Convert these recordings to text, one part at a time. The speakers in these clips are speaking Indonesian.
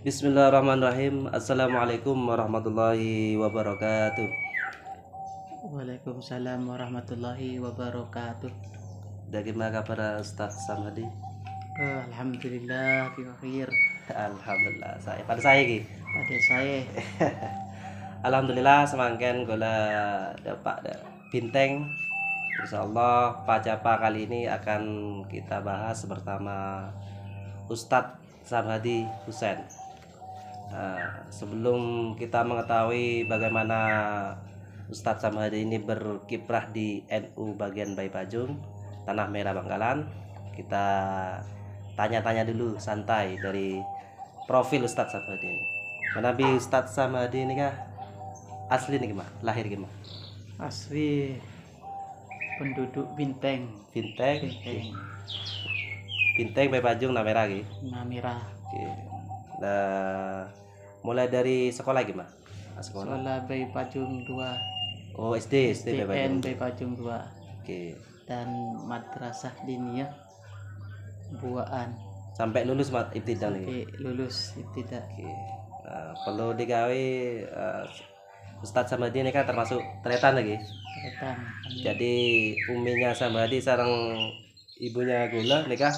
Bismillahirrahmanirrahim. Assalamualaikum warahmatullahi wabarakatuh. Waalaikumsalam warahmatullahi wabarakatuh. Bagaimana kabar Ustaz Samadi? Alhamdulillah fi khair. Alhamdulillah. Pada saya ki. Pada saya Alhamdulillah semangken gula dapat bintang. Insyaallah pacapa kali ini akan kita bahas bersama Ustadz Samadi Husain. Sebelum kita mengetahui bagaimana Ustadz Samadi ini berkiprah di NU bagian Bayi Pajung, Tanah Merah Bangkalan, kita tanya-tanya dulu santai dari profil Ustadz Samadi ini. Menabi Ustadz Samadi ini kah asli nih gimana? Lahir gimana? asli penduduk Binteng. Bintang, Binteng Bintang Bayi Pajung Tanah Merah gitu. Namira. Oke. Nah, mulai dari sekolah gimana? Sekolah. Sekolah Bayi Pajung 2. Oh, SD Bayi Pajung. Bayi Pajung 2 Oke. dan Madrasah Diniyah Buaan Sampai lulus ibtidah nih. sampai lulus tidak. Oke. Nah, perlu digawe Ustadz Samadi ini kan termasuk tretan lagi. Ketan. Jadi uminya Samadi sareng ibunya Gula nikah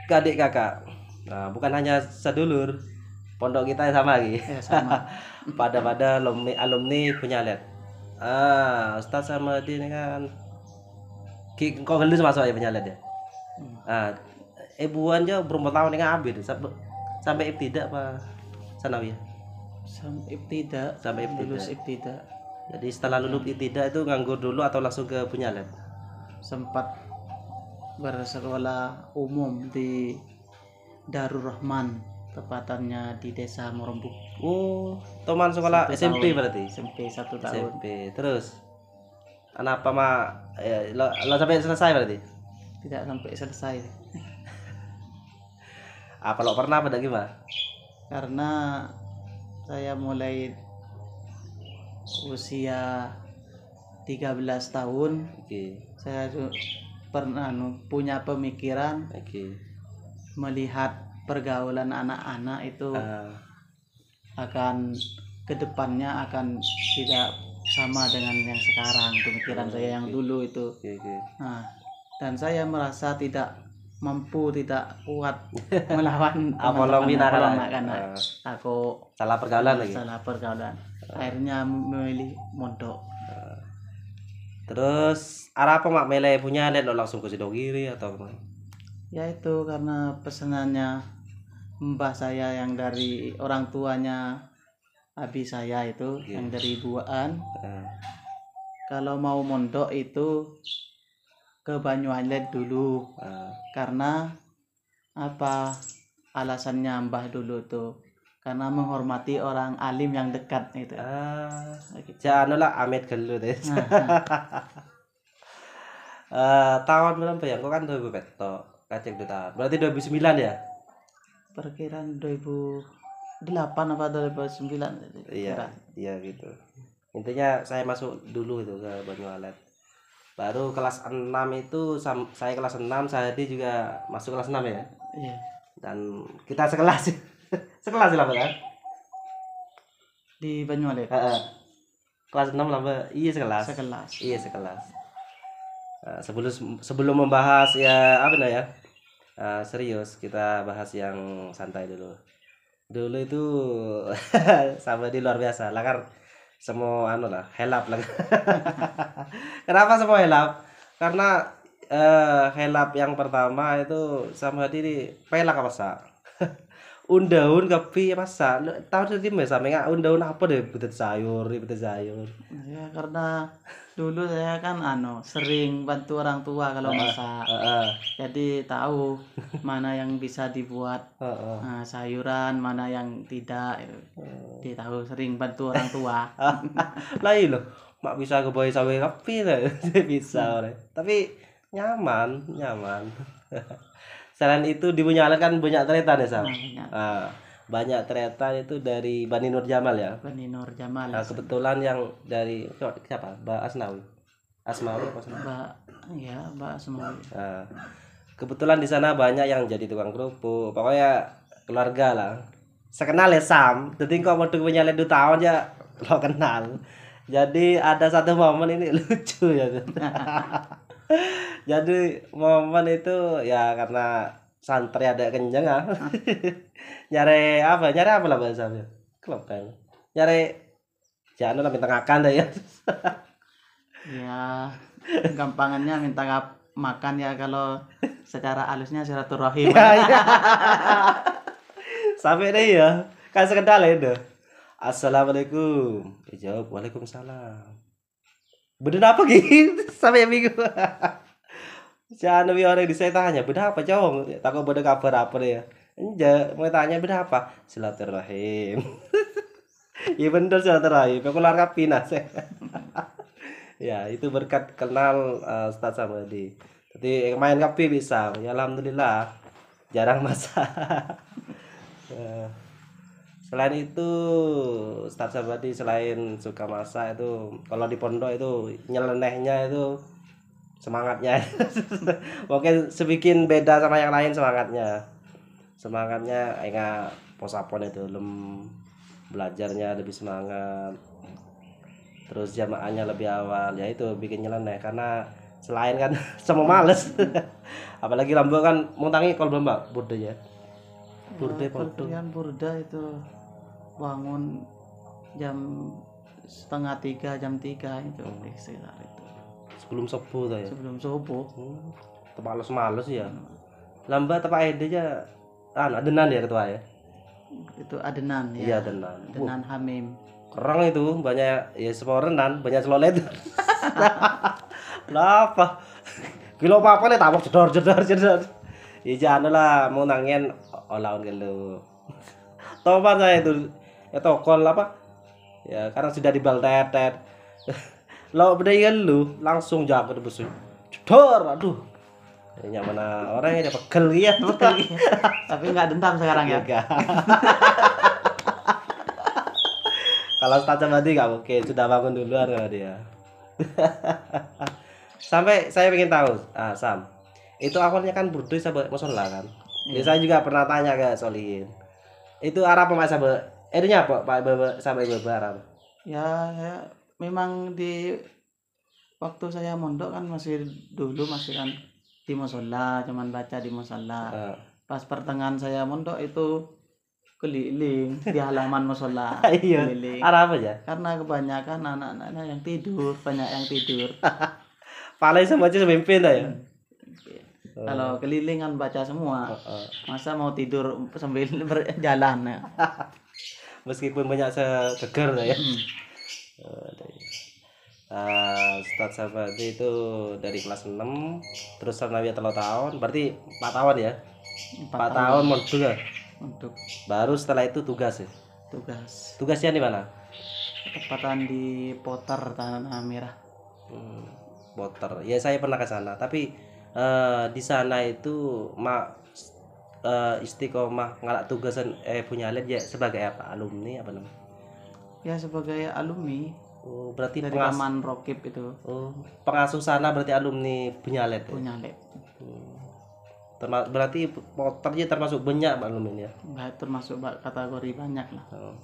ke adik kakak. Nah, bukan hanya sedulur, pondok kita sama lagi. Sama. Pada alumni punya lihat. Ustadz Samadi ini kan kok gelus masuk ya punya lihat ya. Ibuan aja berapa tahun ini ngambil sampai ibtidak apa sanawiyah? Sampai tidak Sampai lulus ibtidak. ibtidak. Jadi setelah lulus ibtidak itu nganggur dulu atau langsung ke punya lab? Sempat bersekolah umum di Darul Rahman, tepatannya di Desa Morembuk. Oh, teman sekolah Sampai SMP tahun. berarti? SMP 1 tahun. SMP. Terus kenapa lo sampai selesai berarti? Tidak sampai selesai Apa lo pernah pada gimana? karena saya mulai usia 13 tahun Oke. saya pernah punya pemikiran Oke. melihat pergaulan anak-anak itu Ah, akan kedepannya akan tidak sama dengan yang sekarang, pemikiran saya yang dulu itu. oke. Nah, dan saya merasa tidak mampu, tidak kuat melawan Apolong teman-teman karena karena aku salah pergaulan lagi. salah pergaulan. Akhirnya memilih mondok. Terus arah apa mak mele punya lihat lo langsung ke Sidogiri atau kemana? Yaitu karena pesanannya mbah saya yang dari orang tuanya abi saya itu, yang dari Buaan. Ah, Kalau mau mondok itu ke Banyualet dulu, ah. karena apa alasannya mbah dulu tuh, karena menghormati orang alim yang dekat itu. Gitu. Jangan lah Amit gelu deh. Tahun berapa ya? Kau kan 2000 petok. Kacek dua tahun. Berarti 2009 ya? Perkiraan 2008 apa 2009. Iya, iya gitu. Intinya saya masuk dulu itu ke Banyualet. Baru kelas 6 itu saya kelas 6, saya juga masuk kelas 6 ya. Iya. Dan kita sekelas. Sekelas lah kan? Di Banyualet. Kelas 6 lah, iya sekelas. Sekelas. Iya sekelas. Sebelum membahas ya apa ya? Serius, kita bahas yang santai dulu. Dulu itu sama di luar biasa lah kan, semua anu lah helap lah. Kenapa semua helap? Karena helap yang pertama itu sama di pelak apa sa? Undahun kopi apa sa? Tahu tadi mbak sampe nggak undahun apa deh butet sayur. Ya karena dulu saya kan sering bantu orang tua kalau masak. Jadi tahu mana yang bisa dibuat sayuran, mana yang tidak. Jadi tahu, sering bantu orang tua. Lah iya loh, mak bisa kebawa sawe kopi lah, bisa orang. Tapi nyaman. Selain itu di Bunyalan kan banyak tretan ya Sam. Banyak. Banyak tretan itu dari Bani Nur Jamal ya. Bani Nur Jamal. Kebetulan yang dari siapa? Mbak Asnawi. Asmawi apa Asnawi? Mbak semua. Kebetulan di sana banyak yang jadi tukang kerupuk. Pokoknya keluarga lah. sekenal ya Sam. Jadi kok mau punya 2 tahun ya lo kenal. Jadi ada satu momen ini lucu ya. Jadi momen itu ya karena santri ada kenceng ah. Nyari apa lah bahasanya? Klub kan. Nyari jangan lah minta ngakan deh ya. Ya, gampangannya minta makan ya, kalau secara halusnya silaturahim. Sampai deh ya. Kan sekedar itu. Assalamualaikum. Jawab waalaikumsalam. Bener apa gitu? Sampai bingung. Jangan lebih orang di saya tanya, beda apa cowok? Takut beda kabar apa ya? Enggak, mau tanya beda apa? Silaturahim. Iya bener silaturahim. Aku keluar kapina saya. Ya itu berkat kenal Ustaz Samadi. Jadi main kapi bisa. Ya alhamdulillah. Jarang masak. Selain itu Ustaz Samadi selain suka masak itu kalau di pondok itu nyelenehnya itu semangatnya. Mungkin sebikin beda sama yang lain semangatnya enggak posapon itu belajarnya lebih semangat, terus jamaahnya lebih awal, ya itu bikin nyeleneh karena selain kan semua males. Apalagi Lombok kan mau tangi kalau belum mbak burda ya burda itu bangun jam 2:30 jam 3 itu sekitar itu sebelum subuh tuh ya, sebelum subuh. males ya. Lambat tepak ide aja adenan ya ketua ya, itu adenan ya. Iya adenan Hamim kerang itu banyak ya, semua renan banyak selolet. Kenapa kilo apa nih tabok jedor ya jangan lah mau nangin olaun gitu. Topan saya itu ya tokol apa ya karena sudah dibaltetet. Lo beda lu langsung jago bersih jedor, aduh ini mana orangnya dia pegel ya. Tapi nggak dendam sekarang ya. Kalau Ustaz Samadi nggak mungkin, sudah bangun duluan kalau dia. Sampai saya ingin tahu, Sam, itu awalnya kan burdu sama musola kan. Ya, saya juga pernah tanya ke Solihin. Itu Arab apa sama? Itunya apa Pak sampai Ibu Arab? Ya, memang di waktu saya mondok kan masih kan di musola, cuman baca di musola. Pas pertengahan saya mondok itu keliling di halaman musola. Iya. Arab aja. Karena kebanyakan anak-anak yang tidur, banyak yang tidur. Paling semua aja memimpin ya. Kalau keliling kan baca semua. Masa mau tidur sambil berjalan ya. Meskipun banyak segeger ya. Ustaz Samadi itu dari kelas 6 terus Sanawiyah 3 tahun, berarti 4 tahun ya. 4 tahun mondok ya. Baru setelah itu tugas ya. Tugasnya di mana? Tepatan di Poter Tanah Merah. Poter. Ya saya pernah ke sana, tapi di sana itu istiqomah ngalak tugasan punya alit ya sebagai apa? Alumni apa namanya? Ya sebagai alumni. Oh, berarti dari Taman Rokib itu. Oh, pengasuh sana berarti alumni Punyalet. Ya? Punyalet. Berarti Poternya termasuk banyak alumni ya? Enggak termasuk kategori banyak lah.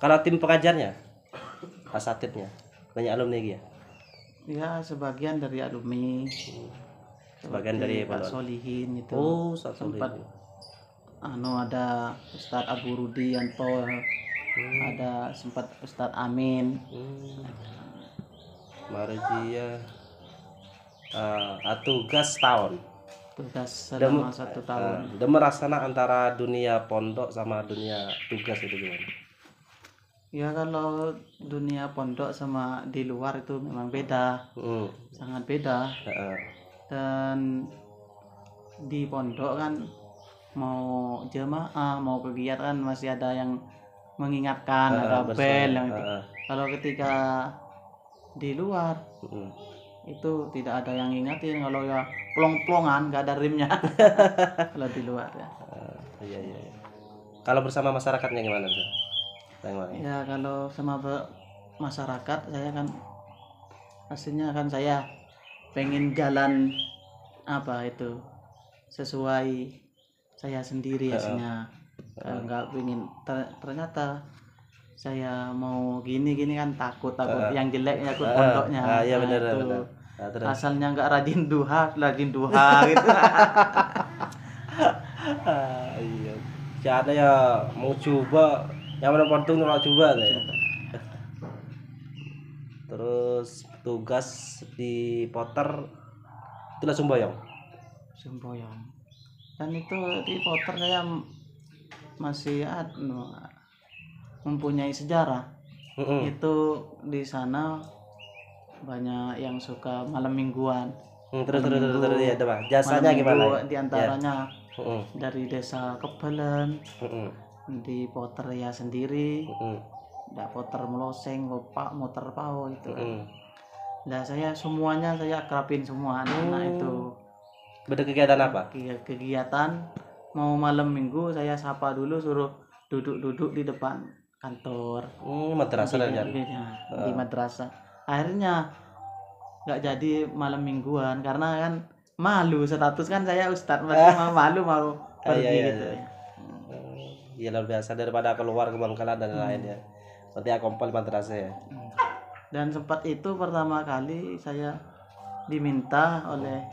Kalau tim pengajarnya, asatidnya banyak alumni ya? Ya sebagian dari alumni. Sebagian dari Pak Solihin itu. Oh, sempat ada Ustadz Abu Rudi Yanto, ada sempat Ustadz Amin. Marjia tugas tahun. Tugas selama 1 tahun. Udah merasakan antara dunia pondok sama dunia tugas itu gimana? Ya kalau dunia pondok sama di luar itu memang beda, sangat beda. Dan di pondok kan mau jemaah mau kegiatan masih ada yang mengingatkan, ada bel yang itu. Kalau ketika di luar itu tidak ada yang ngingatin, kalau ya plong-plongan nggak ada rimnya. Kalau di luar ya. Iya. Kalau bersama masyarakatnya gimana sih? Ya kalau sama masyarakat saya kan aslinya kan saya pengen jalan apa itu sesuai saya sendiri aslinya. nggak pingin. Ternyata saya mau gini kan takut yang jelek nyangkut pondoknya. Iya benar itu benar. Terus asalnya nggak rajin duha gitu. iya. Cara ya mau coba yang mana pontung mau coba deh. Terus tugas di Potter itu langsung boyong. Semboyan. Dan itu di Potter saya masih mempunyai sejarah. Itu di sana banyak yang suka malam mingguan. Terus ya, coba. Jasanya gimana? Di antaranya dari desa Kebelen, di Potter ya sendiri, ndak Potter Meloseng, Pak Motor Pau itu kan. Nah saya semuanya saya akrabin semua anak-anak itu. Berkegiatan apa? Kegiatan mau malam minggu saya sapa dulu, suruh duduk di depan kantor. Madrasah di madrasah. Akhirnya nggak jadi malam mingguan karena kan malu, status kan saya ustadz, malu pergi gitu ya. Iya luar biasa, daripada keluar ke Bangkalan dan lainnya. Berarti akompal madrasah ya. Dan sempat itu pertama kali saya diminta oleh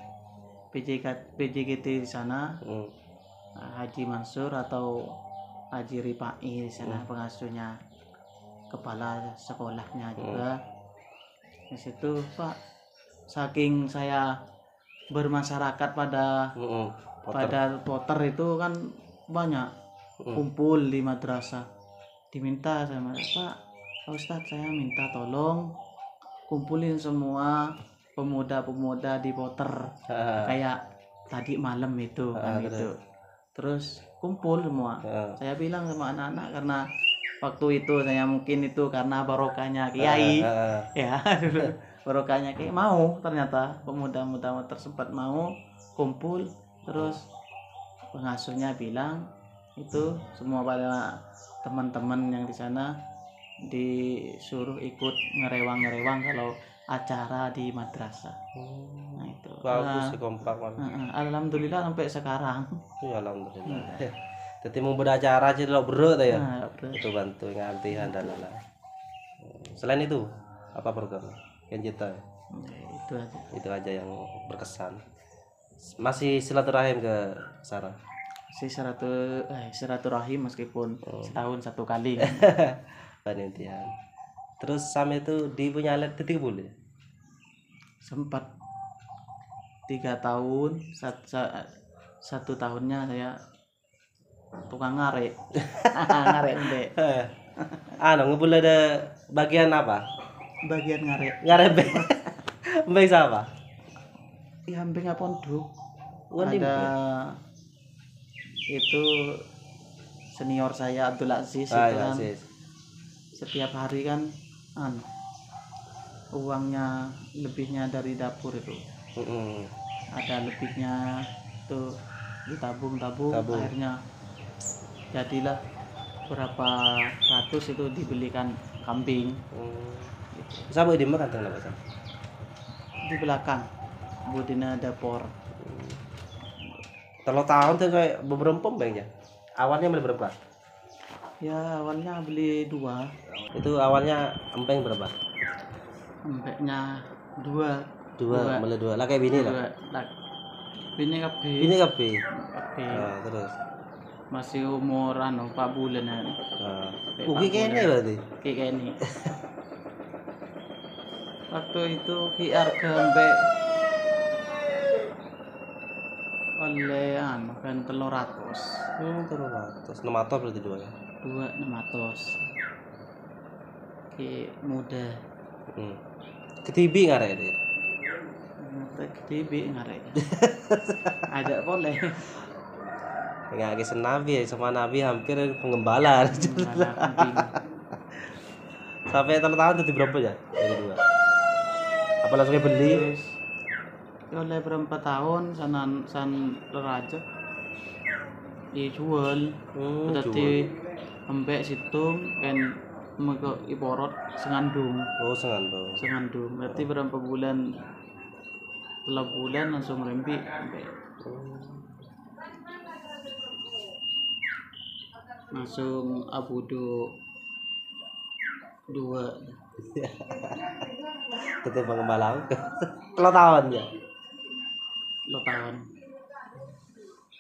PJKT di sana, Haji Mansur atau Haji Ripai di sana, pengasuhnya, kepala sekolahnya juga. Di situ Pak, saking saya bermasyarakat pada Potter itu kan banyak kumpul di madrasah, diminta sama Pak Ustadz, saya minta tolong kumpulin semua pemuda-pemuda di Potter kayak tadi malam itu kan gitu. Terus kumpul semua. Saya bilang sama anak-anak, karena waktu itu saya mungkin itu karena barokahnya kiai ya dulu barokahnya kiai, mau ternyata pemuda-pemuda tersebut mau kumpul. Terus pengasuhnya bilang itu semua pada teman-teman yang di sana disuruh ikut ngerewang kalau acara di madrasah. Nah itu bagus sih, kompak banget. Alhamdulillah sampai sekarang. Ya alhamdulillah. Jadi mau beracara aja lo bro ya. Itu bantu ngantihan dan lain-lain. Selain itu apa program Kenjita? Itu aja yang berkesan. Masih silaturahim ke Sarah? Si silaturahim meskipun setahun satu kali. Panitian. Terus sama itu punya alat titik boleh? Sempat 3 tahun, satu tahunnya saya tukang ngarek. Ngarek mbek. Ngumpul ada bagian apa? Bagian ngarek. Mbek siapa? Ya mbek pondok. Ada itu senior saya Abdul Aziz itu kan. Setiap hari kan uangnya lebihnya dari dapur itu. Ada lebihnya tuh ditabung, akhirnya jadilah berapa ratus itu dibelikan kambing. Siapa di mana kan Di belakang budina dapur. Kalau tahun tuh kayak beberapa pembeng ya. Awalnya beli berapa? Ya awalnya beli 2. Itu awalnya empeng berapa? Empeknya 2. Beli 2. Lah kayak bini lah. Bini kabeh. Nah, terus masih umur 4 bulan kan. Ugi kene berarti. Kene. Waktu itu QR gembe oleh kan 300. 300. 600 berarti 2 ya. 600. Muda. Ketibi ngarek deh. Ketibi ngarek. Ada boleh. Enggak kisah Nabi, sama Nabi hampir pengembalaan. Sampai tahun itu berapa ya? Jadi 2. Apa langsung beli? Oleh berapa tahun san raja dijual. Berarti ambek situng kan mego iborot sengandung. Sengandung. Berarti berapa bulan? 3 bulan langsung rembi. langsung abudu 2 Tetep pengembala. Kalau tahun ya. lo tahun.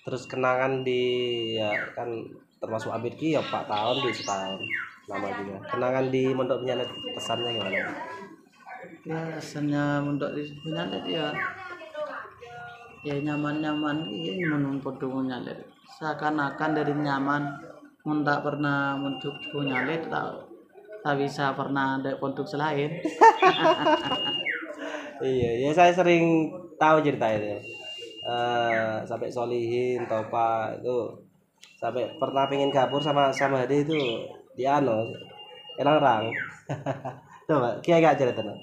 Terus kenangan di ya kan termasuk Abid ki ya 4 tahun di setahun lama juga. Kenangan di Mondok Penyalet pesannya gimana? Ya rasanya untuk punya ya nyaman-nyaman ini menumpuk punya seakan-akan dari nyaman tak pernah untuk punya tak bisa pernah ada untuk selain. Iya, ya saya sering tahu cerita itu. Sampai Solihin, Topa itu sampai pernah pengen kabur sama Hadi itu dia elang-elang. Coba kia gak cerita no.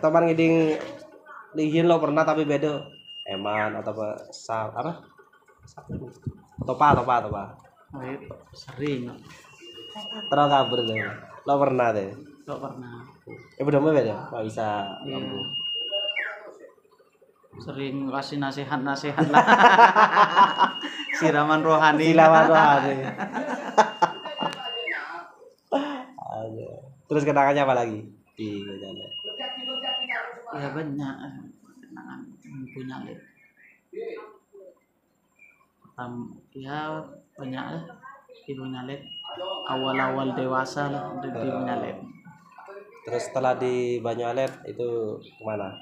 Topan ngiding lihin lo pernah tapi beda eman atau apa? Topa. Oh, sering Terus kabur lo. Lo pernah deh. kok pernah. Udah mau beda, nggak bisa Iya. kabur. Sering kasih nasihat lah. Siraman rohani. Terus kenangannya apa lagi di jalan? Ya banyak kenangan punya ya banyak lah di Bunyalet, awal-awal dewasa lah di Bunyalet. Terus setelah di Banyalet itu kemana?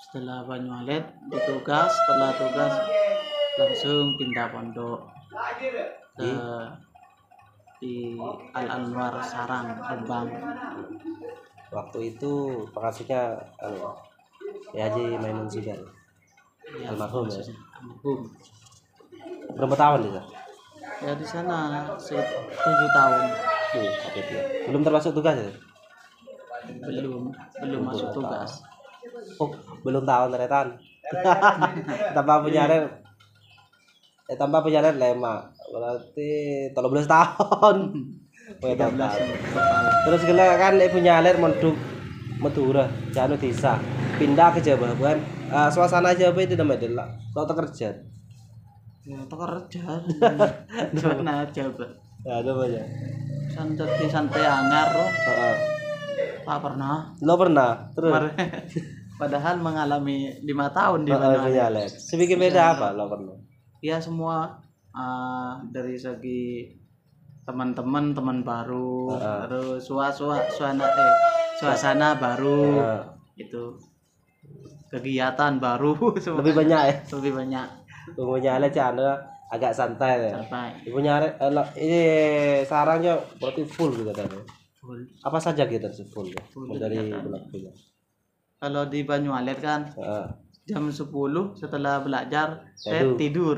Setelah Banyualet setelah tugas langsung pindah pondok ke di Al Anwar Sarang Rembang. Waktu itu pengasuhnya ya Haji Maimun Sidar. Ya, Almarhum ya. Almarhum. Berapa tahun itu? Ya di sana 7 tahun. Belum termasuk tugas ya? Belum masuk tugas. Oh, belum tahun ternyata. Tambah punya lema. Berarti 13 tahun. 13 tahun. Terus kita kan punya alir Madura, Janu desa. Pindah ke Jawa kan. Suasana Jawa itu namanya lo kerja. Ya, kerja. Mana Jawa. Ya, ada banyak. Santai anyar loh. Tak pernah. Lo pernah? Terus. Padahal mengalami 5 tahun di Banyalet. Sedikit beda apa lo pernah? Ya semua dari segi teman-teman baru, terus suasana baru, itu kegiatan baru. Lebih banyak ya? Lebih banyak. Punya Chandra agak santai ya. Punya ini sarangnya berarti full gitu tadi. Full. Apa saja gitu full ya? Dari kegiatan. bulan. Kalau di Banyualet kan jam 10 setelah belajar tidur.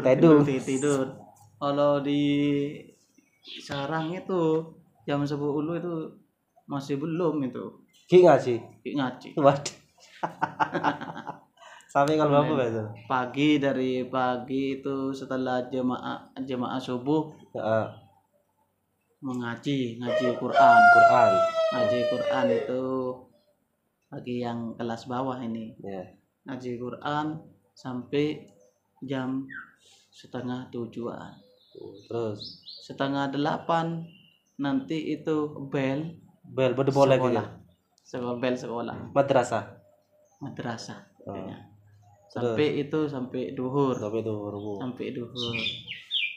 Kalau di Sarang itu jam 10 itu masih belum itu. Ki ngaji. Waduh. Sampai kalau berapa itu? Dari pagi itu setelah jemaah subuh ngaji Quran. Ngaji Quran itu bagi yang kelas bawah ini. Ngaji Quran sampai jam 6:30-an. Terus 7:30 nanti itu bel boleh gitu. Bel sekolah. Madrasah. Sampai duhur.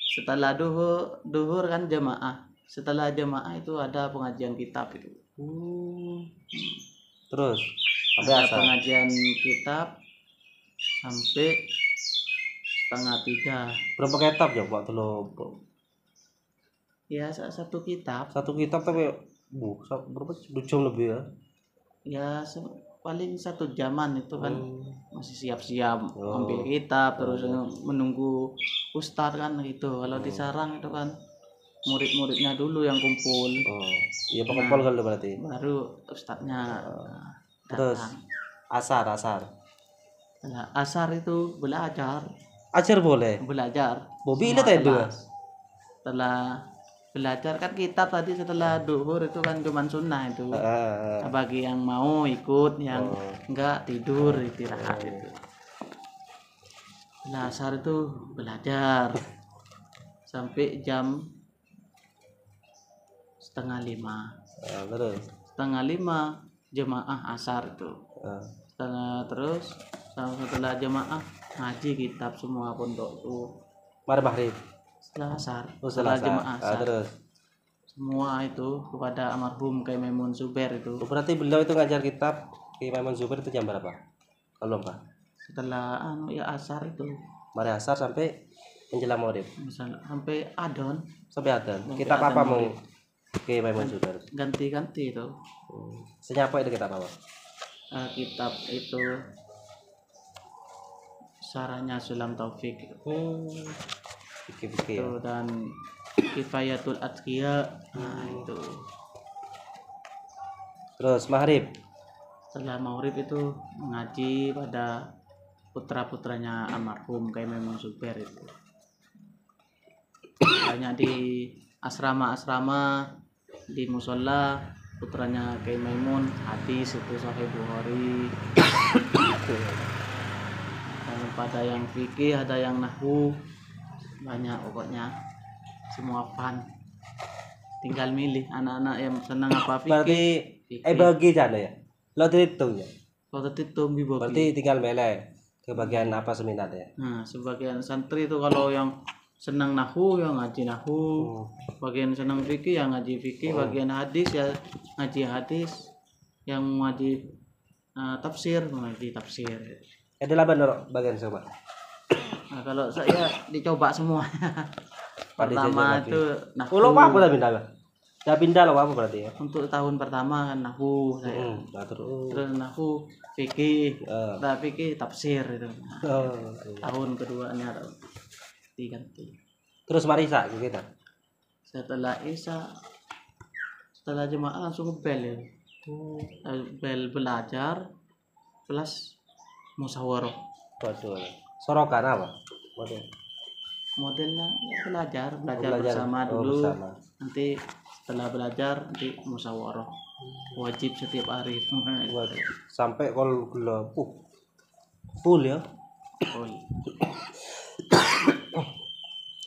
Setelah duhur kan jemaah. Setelah jemaah itu ada pengajian kitab itu. Terus ada pengajian kitab sampai 2:30. Berapa kitab ya Pak lo? Ya satu kitab. Tapi berapa 2 jam lebih ya? Ya paling 1 jaman itu kan masih siap-siap ambil kitab terus menunggu ustaz kan gitu. Kalau di Sarang itu kan murid-muridnya dulu yang kumpul. Iya pengumpul kalau berarti. Baru ustaznya terus asar. Nah, asar itu belajar. Ajar boleh. Belajar. Bobi itu tadi. Setelah belajar kan kitab tadi setelah duhur itu kan cuma sunnah itu. Bagi yang mau ikut, yang enggak tidur istirahat itu. Nah, asar itu belajar sampai jam 4:30. Terus 4:30 jemaah asar itu. Terus setelah jemaah ngaji kitab semua pondok tuh. Maghrib. Setelah asar. Setelah jemaah asar. Terus Semua itu kepada almarhum Kiai Maimun Zubair itu. Berarti beliau itu ngajar kitab Kiai Maimun Zubair itu jam berapa? Kalau Pak? Setelah asar itu. Mari asar sampai menjelang maghrib. Sampai adon. Sampai adon. Kitab apa mau Kiai Maimun Zubair? Ganti-ganti itu. Senyapa itu kitab apa? Kitab itu Sarahnya Sulam Taufik. Fikih itu dan Kifayatul Atqiya. Itu. Terus maghrib. Setelah maghrib itu mengaji pada putra-putranya almarhum Kiai Maimun Zubair itu. Banyak di asrama-asrama, di musola putranya Kiai Maimun, hadis itu Sahih Bukhari. Dan pada yang fikih, ada yang nahwu, banyak pokoknya semua fan. Tinggal milih anak-anak yang senang apa fikih. Berarti bagi jana ya. Lo dihitung ya. Kalau terhitung dibagi. Berarti tinggal milih ke bagian apa seminatnya. Nah, sebagian santri itu kalau yang senang nahwu ya ngaji nahwu, bagian senang fikih ya ngaji fikih, bagian hadis ya ngaji hadis, yang ngaji tafsir ngaji tafsir. Adalah benar bagian coba. Nah, kalau saya dicoba semua. Pertama itu nahwu. Lo apa udah pindah? Udah pindah lo apa berarti ya? Untuk tahun pertama kan nahwu saya. Terus nahwu fikih, fikih tafsir itu. Tahun keduanya diganti. Terus mari Isa kita. Setelah Isa, setelah jemaah langsung bel ya. Bel belajar plus musyawarah. Waduh. Sorokan apa? Waduh. Modelnya belajar bersama dulu. Bersama. Nanti setelah belajar nanti musyawarah. Wajib setiap hari. Waduh. Sampai kalau full ya. Full.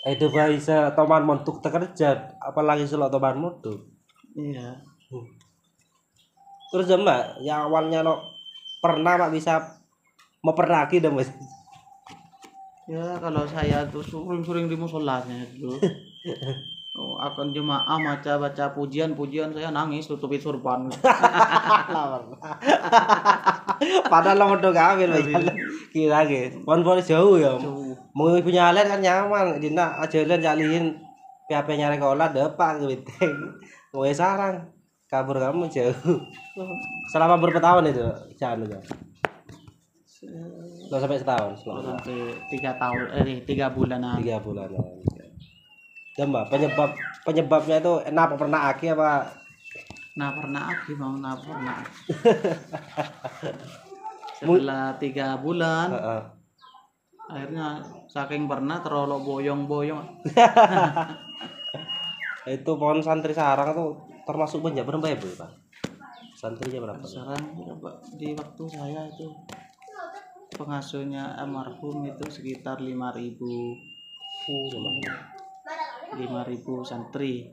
Itu bisa toman montuk terkerja, apalagi selok toman montuk. Iya. Terus Mbak, yang awalnya lo pernah Pak bisa mau pernah lagi dong Mas? Ya kalau saya tuh sering di musolanya dulu. Akan jemaah baca pujian saya nangis tutupi surban. Padahal lo udah kawin kira gitu. Pon jauh ya. Mau punya alat kan nyaman, dina ajalan jalihin PHP nyari kolat depan gitu. Mau sarang kabur kamu jauh. Selama berapa tahun itu jalan itu? Lo sampai setahun? Sampai 3 tahun 3 bulanan. 3 bulanan. Mbak, penyebabnya itu kenapa pernah aki apa? Pernah aki mau pernah. Setelah 3 bulan, akhirnya saking pernah terlalu boyong-boyong. Itu pohon santri sarang tuh termasuk banyak berapa ya Bu Pak? Santrinya berapa? Sarang di waktu saya itu pengasuhnya almarhum itu sekitar 5.000. 5.000 santri.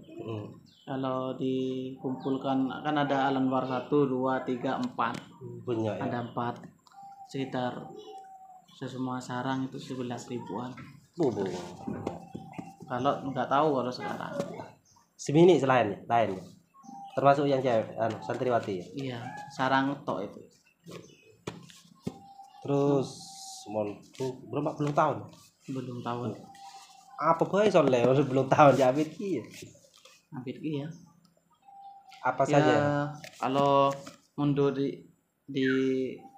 Kalau dikumpulkan kan ada Al-Anwar 1, 2, 3, 4. Banyak ya? Ada 4. Sekitar semua sarang itu 11.000-an. Kalau nggak tahu kalau sekarang. Semini lain. Termasuk yang cewek, santriwati ya? Iya, sarang tok itu. Terus belum tahun? Belum tahun. Apa bae soalnya belum tahun ya Abid ki. Abid ki ya. Apa saja? Kalau mundur di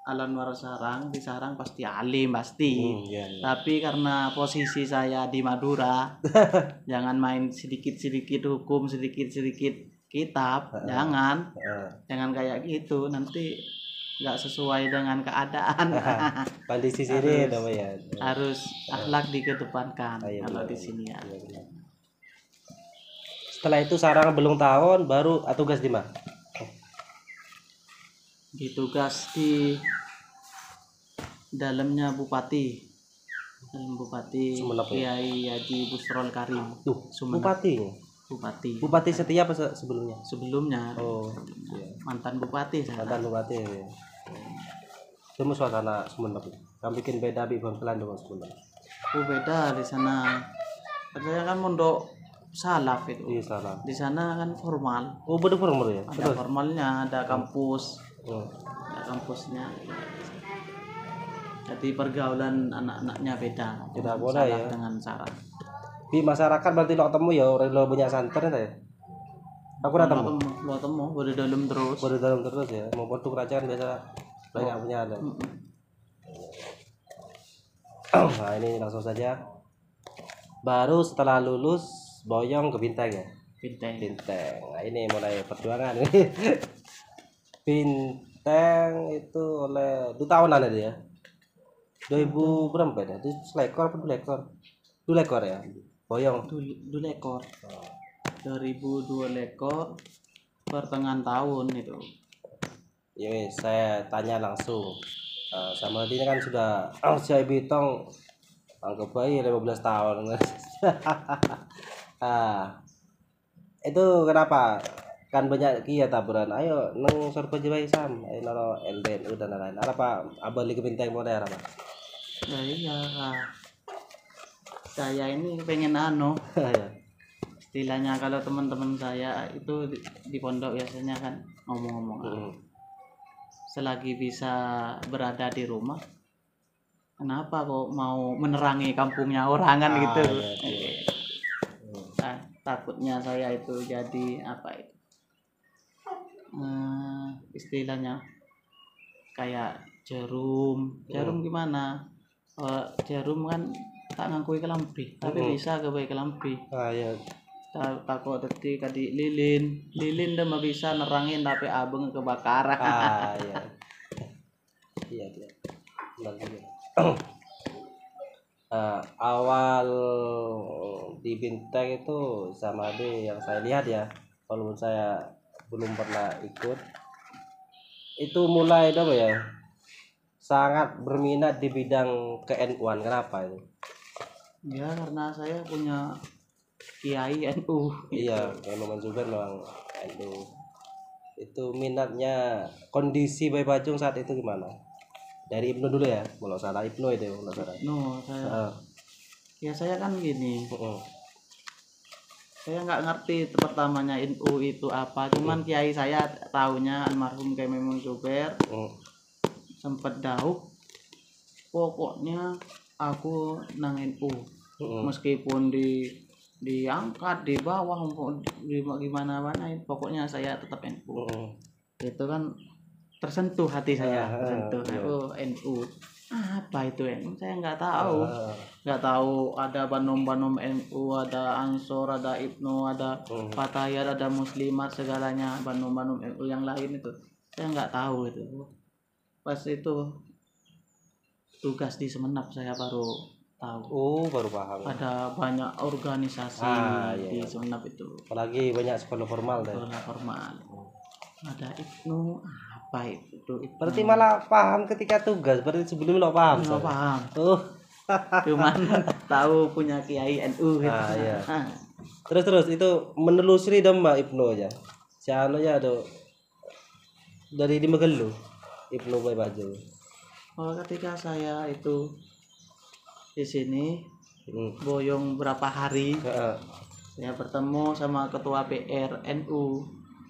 Al-Anwar sarang, di sarang pasti alim pasti. Iya. Tapi karena posisi saya di Madura, jangan main sedikit-sedikit hukum, sedikit-sedikit kitab, jangan kayak gitu, nanti nggak sesuai dengan keadaan. Kondisi sini ya. Harus akhlak dikedepankan kalau di sini ya. Setelah itu sarang belum tahun baru tugas di mana? Ditugas di dalamnya bupati. Bupati Sumenep ya? Kiai Haji Busrol Karim. Sumenep. Bupati setia apa sebelumnya? Sebelumnya. Oh, iya. Mantan bupati saya. Mantan bupati. Ya. Cuma suasana Sumenep. Yang bikin beda Bi Bangkalan dengan Sumenep. Oh, beda di sana. Saya kan mondok salaf itu. Iya, salaf. Di sana kan formal. Oh, bener formal ya? Ada formalnya, ada kampus. Oh. Ada kampusnya. Jadi pergaulan anak-anaknya beda. Tidak boleh ya. Dengan saraf. Di masyarakat berarti lo ketemu ya orang lo banyak santer ya. Aku udah temu. Lo temu, baru dalam terus. Baru dalam terus ya. Mau tuh kerajaan biasa banyak punya ada. Nah ini langsung saja. Baru setelah lulus boyong ke Bintang ya. Bintang. Nah ini mulai perjuangan. Bintang itu oleh 2 tahunan itu ya. 2000 berapa ya? Itu selekor apa 2 ekor? 2 ekor ya. Boyong 2 ekor. 2002 ekor pertengahan tahun itu. Ya, saya tanya langsung. Sama dia kan sudah usia Bitong anggap bayi 15 tahun. Itu kenapa? Kan banyak kia taburan. Ayo neng survei jiwa Islam, ayo naro LDNU dan lain-lain. Apa abali ke Bintang modern apa? Ya iya. Saya ini pengen istilahnya kalau teman-teman saya itu di pondok biasanya kan ngomong-ngomong selagi bisa berada di rumah kenapa kok mau menerangi kampungnya orang kan gitu. Iya. Takutnya saya itu jadi apa itu istilahnya kayak jarum gimana jarum kan tak ngangkui kelambi tapi bisa gawe kelambi. Iya. Takut tadi kadi lilin dah mah bisa nerangin tapi abeng kebakaran. Iya. Iya. Awal di Bintang itu sama deh yang saya lihat ya, walaupun saya belum pernah ikut, itu mulai apa ya, sangat berminat di bidang ke-NU-an. Kenapa itu? Ya karena saya punya Kiai NU. Iya, kayak Maman Zubair memang NU. Itu minatnya, kondisi Bayi Bajung saat itu gimana? Dari Ibnu dulu ya, kalau salah Ibnu itu kalau salah. No, saya. Ya saya kan gini. Saya nggak ngerti pertamanya NU itu apa, cuman kiai saya taunya almarhum Kiai Mamun Zubair. Sempat dauh. Pokoknya aku nang NU. Meskipun diangkat di bawah di gimana pokoknya saya tetap NU. Itu kan tersentuh hati saya, tersentuh. NU apa itu NU saya nggak tahu ada banom NU, ada Ansor, ada Ibnu, ada Fatayat, ada Muslimat, segalanya banom NU yang lain itu saya nggak tahu itu. Pas itu tugas di Semenap saya baru tahu. Baru paham. Ada banyak organisasi di Semenap itu. Apalagi banyak sekolah formal deh. Sekolah formal. Ada Ibnu apa itu? Berarti malah paham ketika tugas. Berarti sebelum lo paham. Nggak paham. Cuman tahu punya Kiai NU gitu. Iya. Terus itu menelusuri dong Mbak Ibnu aja. Si anu ya ada dari di Megelu Ibnu Bayi Bajung. Ketika saya itu di sini boyong berapa hari saya bertemu sama ketua PR NU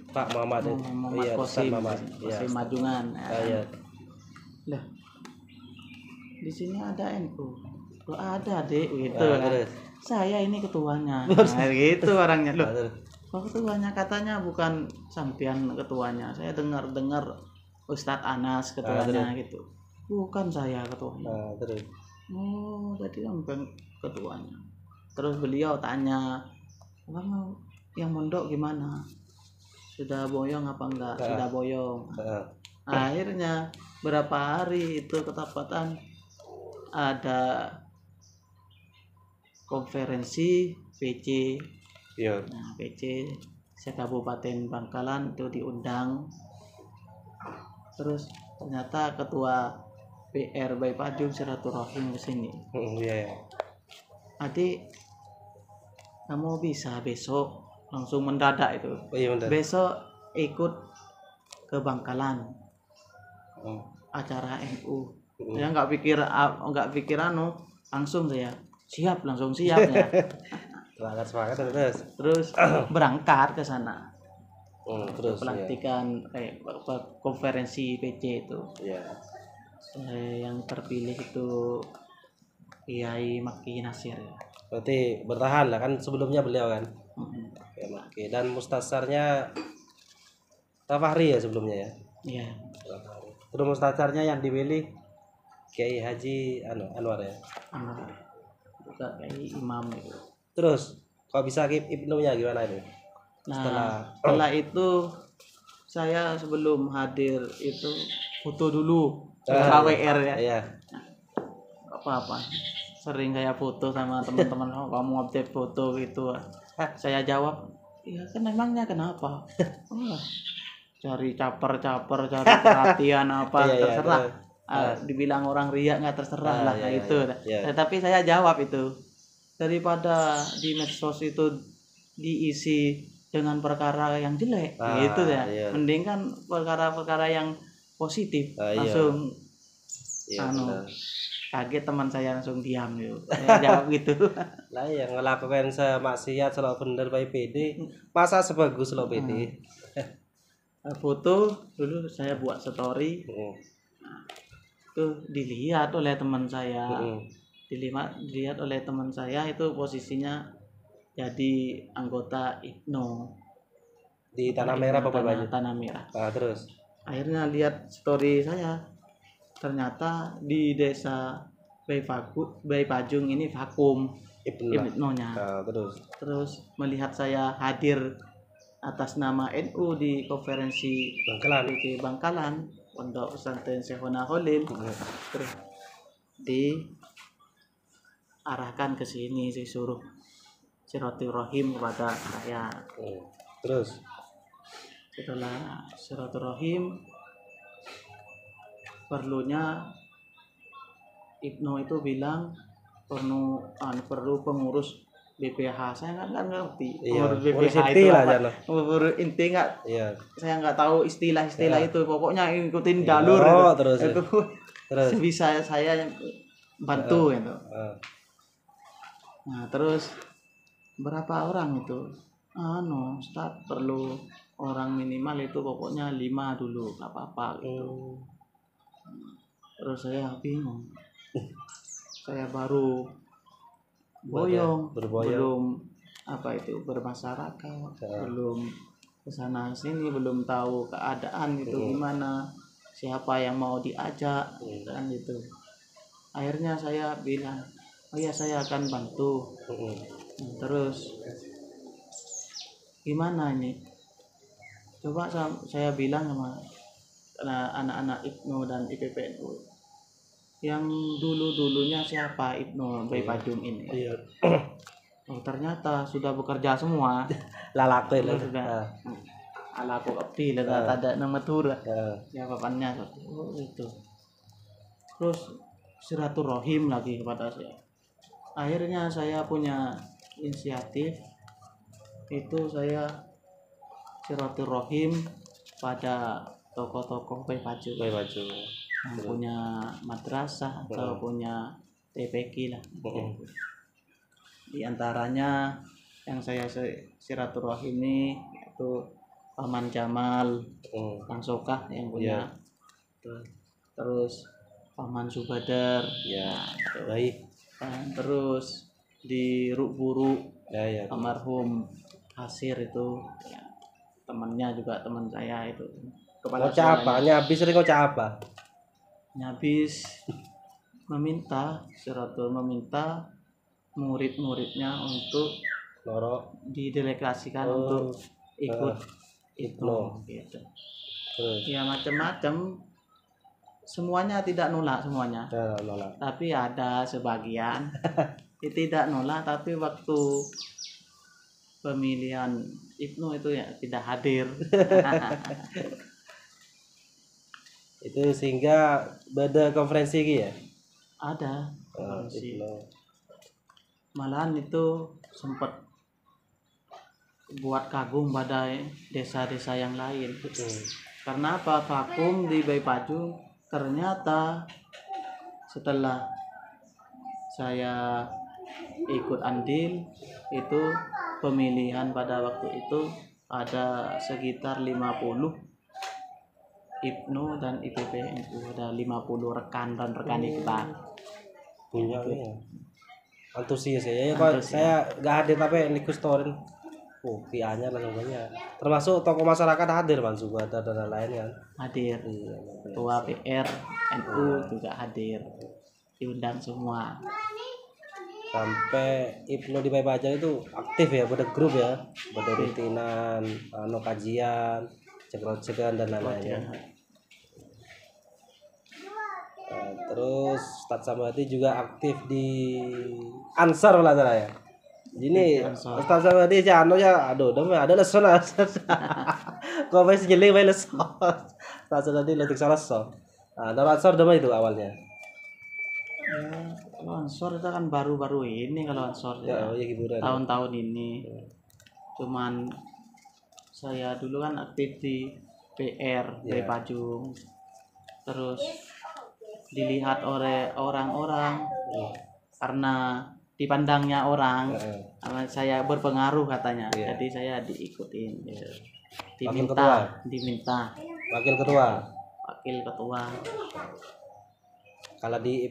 Pak Muhammad Kosim Majungan. Lah di sini ada NU. Loh ada Dek gitu kan. Saya ini ketuanya. Gitu orangnya loh. Ketuanya katanya bukan sampean ketuanya. Saya dengar Ustadz Anas ketuanya gitu. Bukan saya ketuanya. Jadi bukan ketuanya. Terus beliau tanya, "Bang, yang mondok gimana? Sudah boyong apa enggak?" Sudah boyong. Akhirnya berapa hari itu ketepatan ada konferensi PC. Nah, PC se-Kabupaten Bangkalan itu diundang. Terus ternyata ketua BPR Bayi Pajung silaturahim ke sini. Iya. Adik, kamu bisa besok langsung mendadak itu. Oh, iya, bener. Besok ikut ke Bangkalan. Oh. Acara NU. Saya nggak pikir langsung saya langsung siap ya. Semangat Terus berangkat ke sana. Terus pelantikan konferensi PC itu. Iya. Yang terpilih itu Kiai Maki Nasir ya. Berarti bertahan lah kan sebelumnya beliau kan. Oke. Dan mustasarnya Fahri ya sebelumnya ya. Iya. Terus mustasarnya yang dipilih Kiai Haji Anwar ya. Anwar. Juga Kiai Imam itu. Terus kok bisa Ibnu-nya gimana ini? Nah, setelah itu saya sebelum hadir itu foto dulu KWR ya. Iya. Apa-apa. Sering saya foto sama teman-teman, kamu update foto gitu. Saya jawab, "Iya kan emangnya kenapa?" Cari caper, cari perhatian apa terserah. Dibilang orang riak nggak terserah lah itu. Tapi saya jawab itu. Daripada di medsos itu diisi dengan perkara yang jelek gitu ya. Iya. Mending kan perkara-perkara yang positif. Langsung kaget teman saya langsung diam gitu. Saya jawab gitu. Lah yang ngelakukan semaksiat selalu bener baik PD, masa sebagus lo PD. Foto dulu saya buat story. Itu dilihat oleh teman saya. Dilihat oleh teman saya itu posisinya jadi anggota IPNO di Tanah Merah apa baju? Tanah Merah. Terus akhirnya lihat story saya, ternyata di desa Bayi Pajung ini vakum IPNO-nya. Terus melihat saya hadir atas nama NU di konferensi Bangkalan Pondok Pesantren Syekhona Kholim, terus diarahkan ke sini, disuruh silaturahim kepada saya. Terus setelah silaturahim, perlunya IPNO itu bilang perlu pengurus BPH. Saya nggak ngerti pengurus BPH itu apa. Pengurus inti nggak. Saya nggak tahu istilah-istilah itu. Pokoknya ikutin jalur itu. Terus bisa saya bantu gitu. Nah terus berapa orang itu? Ustaz perlu orang minimal itu pokoknya 5 dulu, nggak apa-apa gitu. Terus saya bingung. Saya baru boyong, belum bermasyarakat, belum kesana sini, belum tahu keadaan gitu gimana, siapa yang mau diajak kan gitu. Akhirnya saya bilang, oh ya saya akan bantu. Terus gimana ini? Coba saya bilang sama anak-anak IPNO dan IPPNU, yang dulunya siapa IPNO Bayi Pajung ini. Oh, ternyata sudah bekerja semua. Lalaku sudah. Alaku abdi lah, ada nama turah. Jawabannya itu. Terus silaturahim lagi kepada saya. Akhirnya saya punya inisiatif itu, saya silaturahim pada tokoh-tokoh Bayi Pajung yang punya madrasah atau punya TPQ lah. Di antaranya yang saya silaturahim ini itu Paman Jamal, Kang Sokah yang punya, terus Paman Subadar, baik. Terus di Rukburu, almarhum Hasir itu temannya juga teman saya itu. Ngocah apa? Nyabis sering ngocah apa? Nyabis meminta murid-muridnya untuk didelegasikan untuk ikut IPNO gitu. Ya macam-macam, semuanya tidak nolak semuanya. Tapi ada sebagian tidak nolak, tapi waktu pemilihan IPNO itu ya tidak hadir. Itu sehingga beda konferensi gitu ya. Ada konferensi. IPNO. Malahan itu sempat buat kagum pada desa-desa yang lain. Karena apa? Vakum di Bayi Pajung, ternyata setelah saya ikut andil itu pemilihan pada waktu itu ada sekitar 50 IPNO dan IPPNU, ada 50 rekan dan rekan kita. Punya ya. Antusias ya. Kok saya nggak hadir tapi ikut story. Kianya langsung banyak. Termasuk tokoh masyarakat hadir Mas juga ada lain kan. Hadir. Ketua PR NU juga hadir. Diundang semua. Sampai IPNO di Bayi Pajang itu aktif ya, pada grup ya, pada rutinan, kajian, cekrot-cekran dan lain-lain. Terus Ustadz Samadi juga aktif di Ansar lah saya. Ini Ustadz Samadi aja aduh ada leson lah. Kok masih jeling main leson. Ustadz Samadi letik salah so. Nah, Ansar dama itu awalnya. Kalau Ansor itu kan baru-baru ini kalau Ansor ya tahun-tahun ini. Cuman saya dulu kan aktif di PR Bayi Pajung. Terus dilihat oleh orang-orang karena dipandangnya orang saya berpengaruh katanya. Jadi saya diikutin. Diminta wakil ketua. Kalau di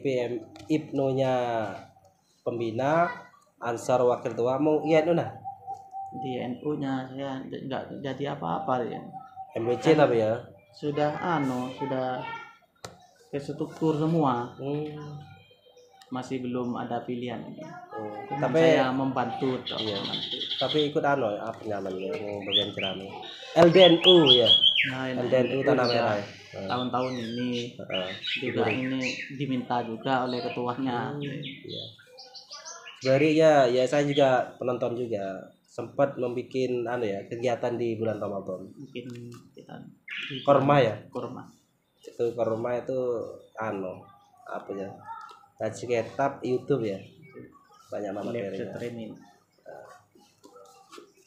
IPNO-nya pembina, Ansar wakil ketua, mau INU nah? Di NU-nya saya nggak jadi apa-apa ya. MBC tapi ya. Sudah kestruktur semua. Masih belum ada pilihan. Tapi saya membantu. Tapi ikut apa namanya? Mau bagian cerami. LDNU ya. LDNU Tanah Merah. Tahun-tahun ini juga ini diminta juga oleh ketuanya. Sebenarnya ya saya juga penonton juga sempat membuat kegiatan di bulan Ramadan. Mungkin kita korma ya. Itu korma itu apa ya? Ngaji kitab YouTube ya. Banyak materi.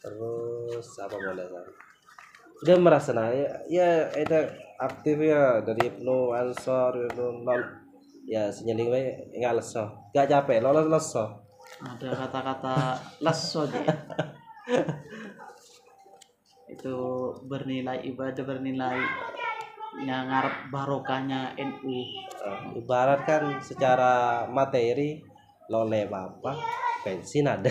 Terus apa boleh kan? Udah merasa ya itu aktif ya dari IPNO, Ansor itu ya senyeling nggak leso, nggak capek lolos leso. Ada kata-kata leso dia. Itu bernilai ibadah, bernilai yang ngarep barokahnya NU. Ibarat kan secara materi lole apa bensin ada.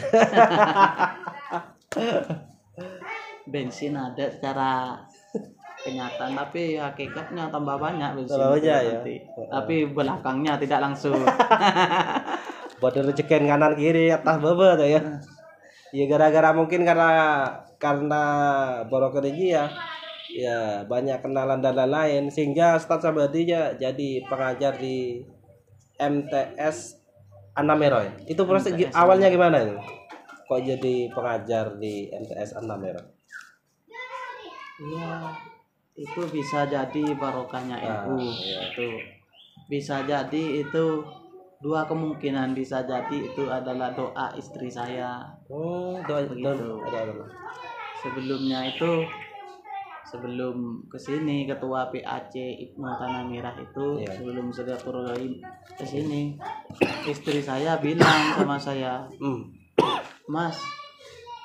Bensin ada secara kenyataan, tapi hakikatnya tambah banyak bensin nanti. Tapi belakangnya tidak langsung. Buat recekin kanan kiri atas bawah tuh ya. Ya gara-gara mungkin karena barokah ini ya banyak kenalan dan lain-lain sehingga Ustadz Samadi jadi pengajar di MTS Anamero ya. Itu proses awalnya gimana itu? Kok jadi pengajar di MTS Anamero? Ya, itu bisa jadi barokahnya NU. Itu bisa jadi itu dua kemungkinan, bisa jadi itu adalah doa istri saya. Doa begitu. Sebelumnya itu sebelum kesini ketua PAC IPNO Tanah Merah itu sebelum silaturahim kesini istri saya bilang sama saya, Mas,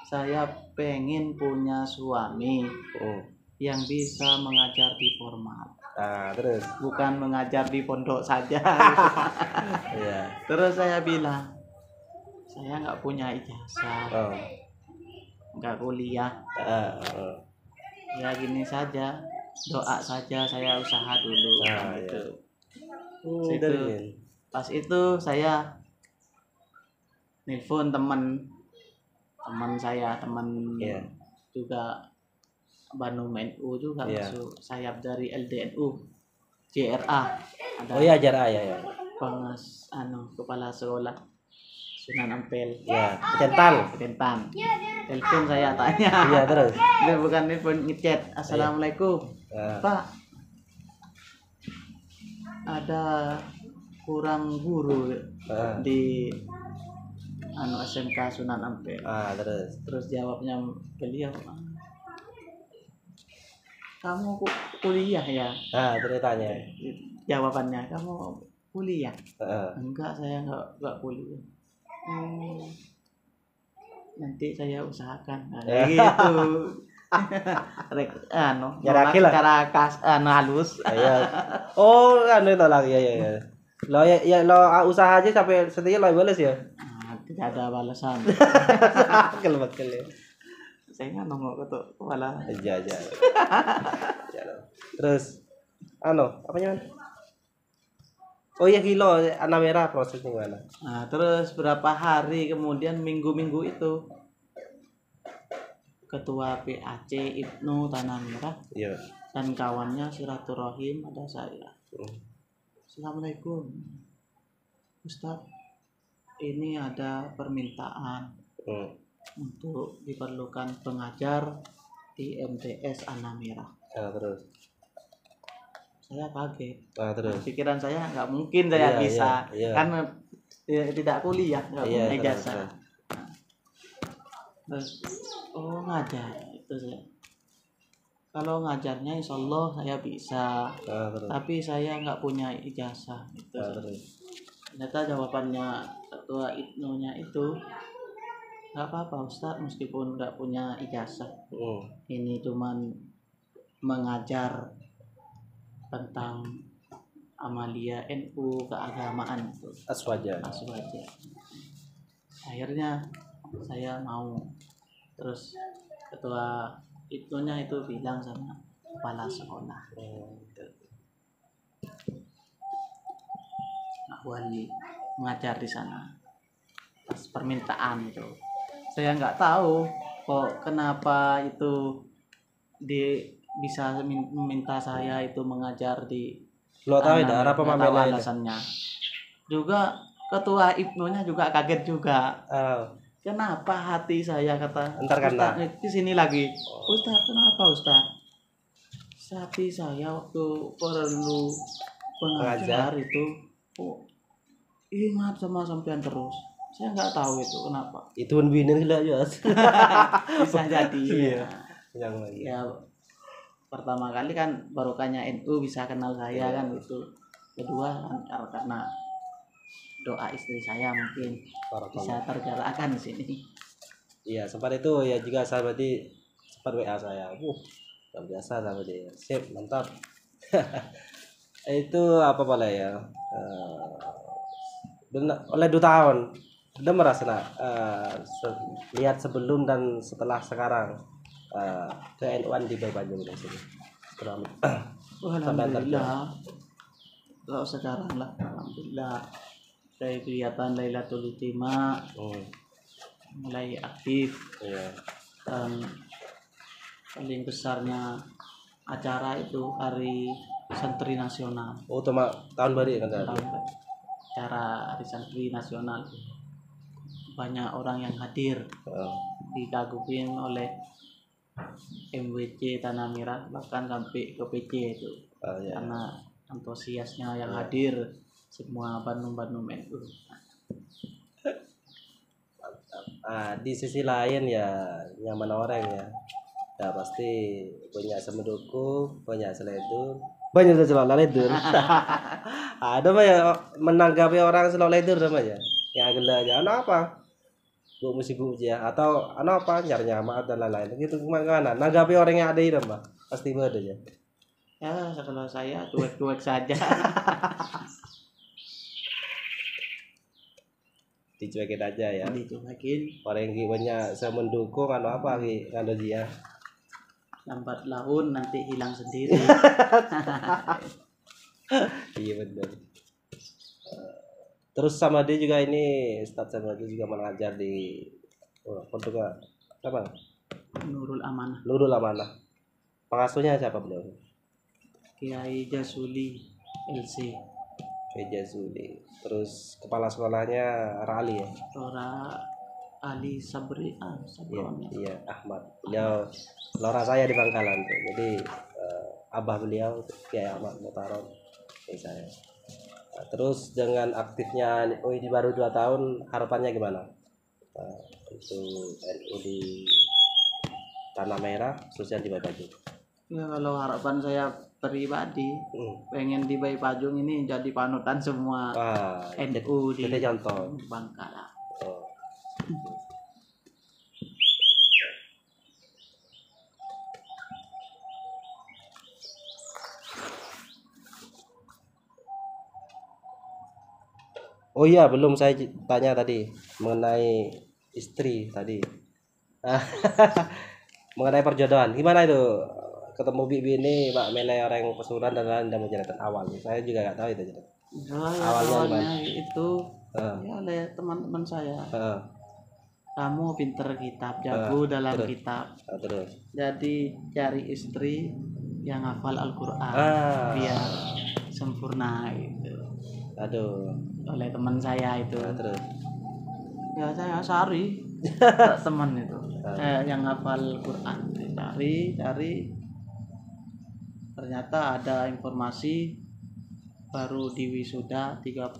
saya pengen punya suami yang bisa mengajar di formal. Terus bukan mengajar di pondok saja. Terus saya bilang, saya nggak punya ijazah, nggak kuliah. Ya gini saja, doa saja, saya usaha dulu. Gitu. Pas itu saya nelpon teman saya, juga Bandung NU juga masuk sayap dari LDNU JRA. Ada JRA ya. Kepala sekolah Sunan Ampel. Ketentan. Telepon saya tanya. Terus. Dia bukan telepon ngechat. Assalamualaikum. Pak. ada kurang guru di SMK Sunan Ampel. Terus jawabnya beliau, kamu kuliah ya? Ceritanya. Jawabannya, kamu kuliah? Enggak, saya enggak kuliah. Nanti saya usahakan. Gitu. Cara halus. Oh, itu lagi ya. Lo usaha aja sampai setia lo balas ya. Tidak ada balasan. Bakal ya. Saya nggak nongol ke tuh malah. Aja. Terus, apanya? Oh iya, kilo Tanah Merah prosesnya gimana? Nah, terus berapa hari kemudian minggu-minggu itu ketua PAC Ibnu Tanah Merah dan kawannya silaturahim ada saya. Assalamualaikum Ustaz, ini ada permintaan untuk diperlukan pengajar di MTS Tanah Merah. Terus saya kaget. Terus pikiran saya nggak mungkin saya bisa kan tidak kuliah, nggak punya ijazah. Terus ngajar itu saya. Kalau ngajarnya insya Allah saya bisa, tapi saya nggak punya ijazah gitu. Ternyata jawabannya ketua Ibnu-nya itu, nggak apa-apa Ustaz, meskipun nggak punya ijazah, ini cuman mengajar tentang amalia NU keagamaan itu. Aswaja. Akhirnya saya mau. Terus ketua Ibnunya itu bilang sama kepala sekolah, wali mengajar di sana. Pas permintaan itu, saya nggak tahu kok kenapa itu bisa meminta saya itu mengajar di. Lo tahu tidak apa alasannya? Juga ketua Ibnunya juga kaget juga. Kenapa hati saya kata Ustaz di sini lagi. Ustaz, kenapa Ustaz? Hati saya waktu perlu pengajar itu ingat sama sampean terus. Saya nggak tahu itu kenapa. Itu bener gila ya. Bisa jadi. Ya, pertama kali kan barokahnya NU bisa kenal saya kan itu. Kedua kan karena doa istri saya mungkin bisa tergerakkan di sini. Iya, sempat itu ya juga sahabat sempat WA saya. Luar biasa sahabat dia. Sip, mantap. Itu apa pala ya? Oleh 2 tahun udah merasa lihat sebelum dan setelah sekarang ke NU-an di Banyu di sini. Alhamdulillah. Kalau sekarang lah, alhamdulillah. Saya kelihatan Lailatul Ijtima mulai aktif. Dan paling besarnya acara itu Hari Santri Nasional. Tahun baru kan? Acara Hari Santri Nasional, banyak orang yang hadir, dikagumin oleh MWC Tanah Merah, bahkan sampai ke PC itu. Karena antusiasnya yang hadir semua Bandung NU. Di sisi lain ya nyaman orang ya pasti punya semeduku, punya seledur, banyak selalu ledur. Ada mah ya menanggapi orang selalu ledur sama ya yang agak aja apa bu musik bu ya atau apa nyari nyaman dan lain-lain gitu. Gimana nanggapi orang yang ada itu mbak pasti ada ya. Kalau saya cuek-cuek saja. Dicuekin aja ya. Dicuekin. Orang yang banyak saya mendukung apa dia. Lambat laun nanti hilang sendiri. Iya benar. Terus sama dia juga ini Ustaz sama dia juga mengajar di Portugal apa? Nurul Amanah. Pengasuhnya siapa beliau? Kiai Jasuli LC. Kiai Jasuli. Terus kepala sekolahnya Rali ya? Ali Sabri. Iya, Ahmad. Beliau lora saya di Bangkalan tuh. Jadi abah beliau Kiai Ahmad Mutarom kayak saya. Terus dengan aktifnya UID baru 2 tahun, harapannya gimana? Untuk NU di Tanah Merah, khususnya di Bayi Pajung. Ya kalau harapan saya pribadi, pengen di Bayi Pajung ini jadi panutan semua NU di contoh Bangka. Oh iya, belum saya tanya tadi mengenai istri tadi. Mengenai perjodohan, gimana itu? Ketemu Bibi ini, Mbak Mele orang Pesuruan dan lain dan menceritakan awal. Saya juga nggak tahu itu. Awalnya itu ya oleh teman-teman saya. Kamu pinter kitab, jago dalam kitab. Terus. Jadi cari istri yang hafal Al-Quran biar sempurna itu. Aduh. Oleh teman saya itu. Terus. Ya saya cari teman itu yang hafal Quran. Cari. Ternyata ada informasi baru di wisuda 30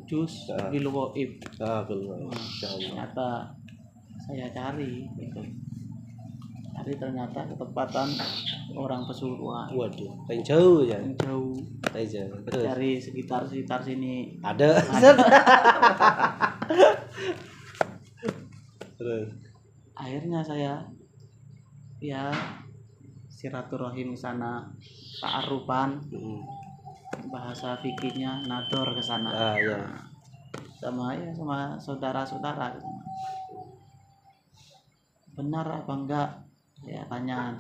juz bil ghaib. Ternyata saya cari itu. Ternyata ketepatan orang Pesuruan. Waduh, yang jauh ya. Jauh. Terus. Dari sekitar sini. Ada. Terus. Akhirnya saya ya silaturahim sana, ta'arupan. Bahasa fikihnya nador ke sana. Iya. Sama saudara-saudara. Benar apa enggak? Saya tanya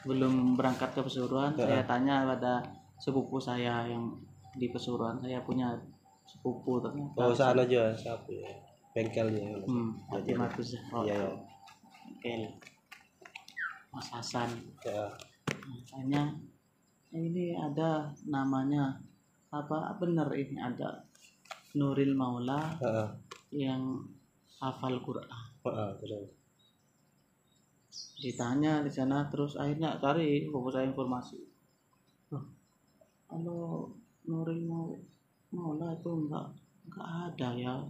belum berangkat ke Pesuruan, saya tanya pada sepupu saya yang di Pesuruan. Saya punya sepupu ternyata. Sana aja siapa ya? Bengkelnya. Fatimahus Zahra. Iya. Bengkel Mas Hasan. Tanya ini ada namanya apa benar ini ada Nuril Maula yang hafal Quran. Terus. Ditanya di sana, terus akhirnya cari fokus saya informasi. Kalau Nuril Maula itu enggak ada ya.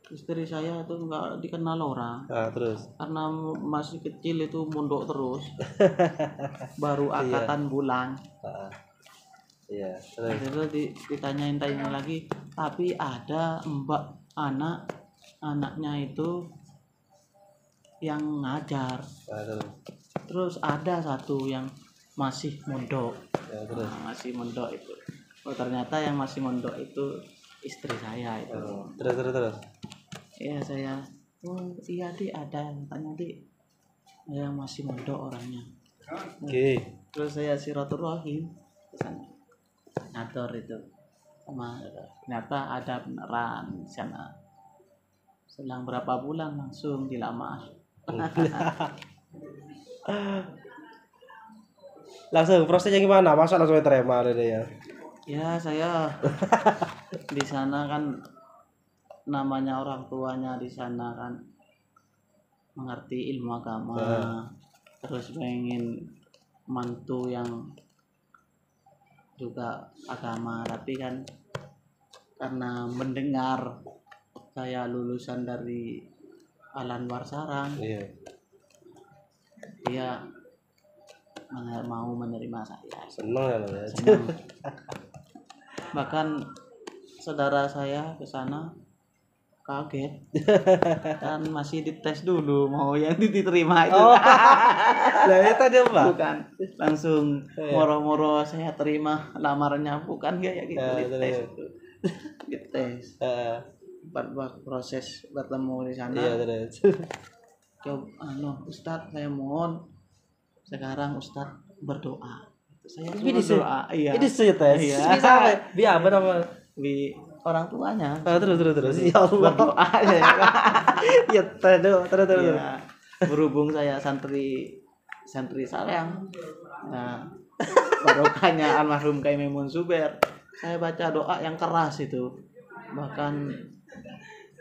Istri saya itu enggak dikenal orang. Terus. Karena masih kecil itu mondok terus. Baru akatan bulan. Iya. Terus ditanyain lagi, tapi ada anaknya itu yang ngajar. Terus ada satu yang masih mondok. Masih mondok itu. Ternyata yang masih mondok itu istri saya itu. Terus. Iya saya. Iya ada. Tanya yang masih mondok orangnya. Terus saya silaturahim ke sana. Nador itu. Ternyata ada beneran di sana. Selang berapa bulan langsung dilamar. Langsung prosesnya gimana? Masa langsung diterima ya? Ya saya di sana kan namanya orang tuanya di sana kan mengerti ilmu agama, terus pengen mantu yang juga agama, tapi kan karena mendengar saya lulusan dari Al-Anwar Sarang, dia mau menerima saya. Senang. Bahkan saudara saya ke sana kaget kan masih dites dulu mau yang diterima itu. Lah itu dia Pak. Bukan langsung moro-moro saya terima lamarnya, bukan kayak gitu. Dites. Buat proses bertemu di sana. Coba Ustadz saya mohon sekarang Ustadz berdoa. Saya berdoa. Iya. Ini tes. Bisa biar apa nama? Orang tuanya. Terus. Ya Allah. Berdoa ya. Ya terus. Ya, berhubung saya santri Sareang. Nah, barokahnya almarhum Kai Memun Zuber. Saya baca doa yang keras itu. Bahkan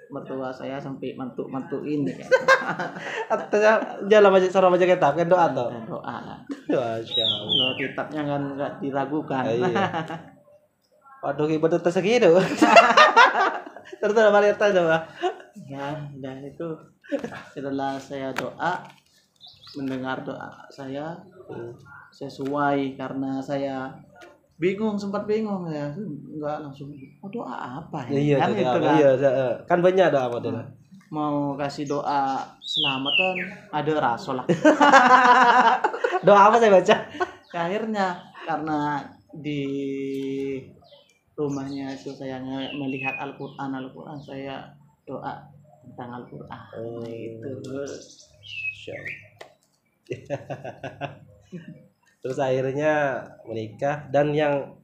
mertua saya sampai mantu-mantuin ya. Jalan baca kitab kan doa toh. Doa. Masya Allah. Kalau kitabnya kan enggak diragukan. Waduh, ibu tuh segitu. Terus ada varieta coba. Ya, dan itu setelah saya doa, mendengar doa saya sesuai, karena saya sempat bingung ya, nggak langsung doa apa ya, Iya, kan doa itu apa? kan. Iya, kan banyak doa model. Mau kasih doa selamatan ada rasul lah. Doa apa saya baca? Akhirnya karena di rumahnya itu saya melihat Al-Quran, saya doa tentang Al-Quran. Itu. Terus akhirnya menikah, dan yang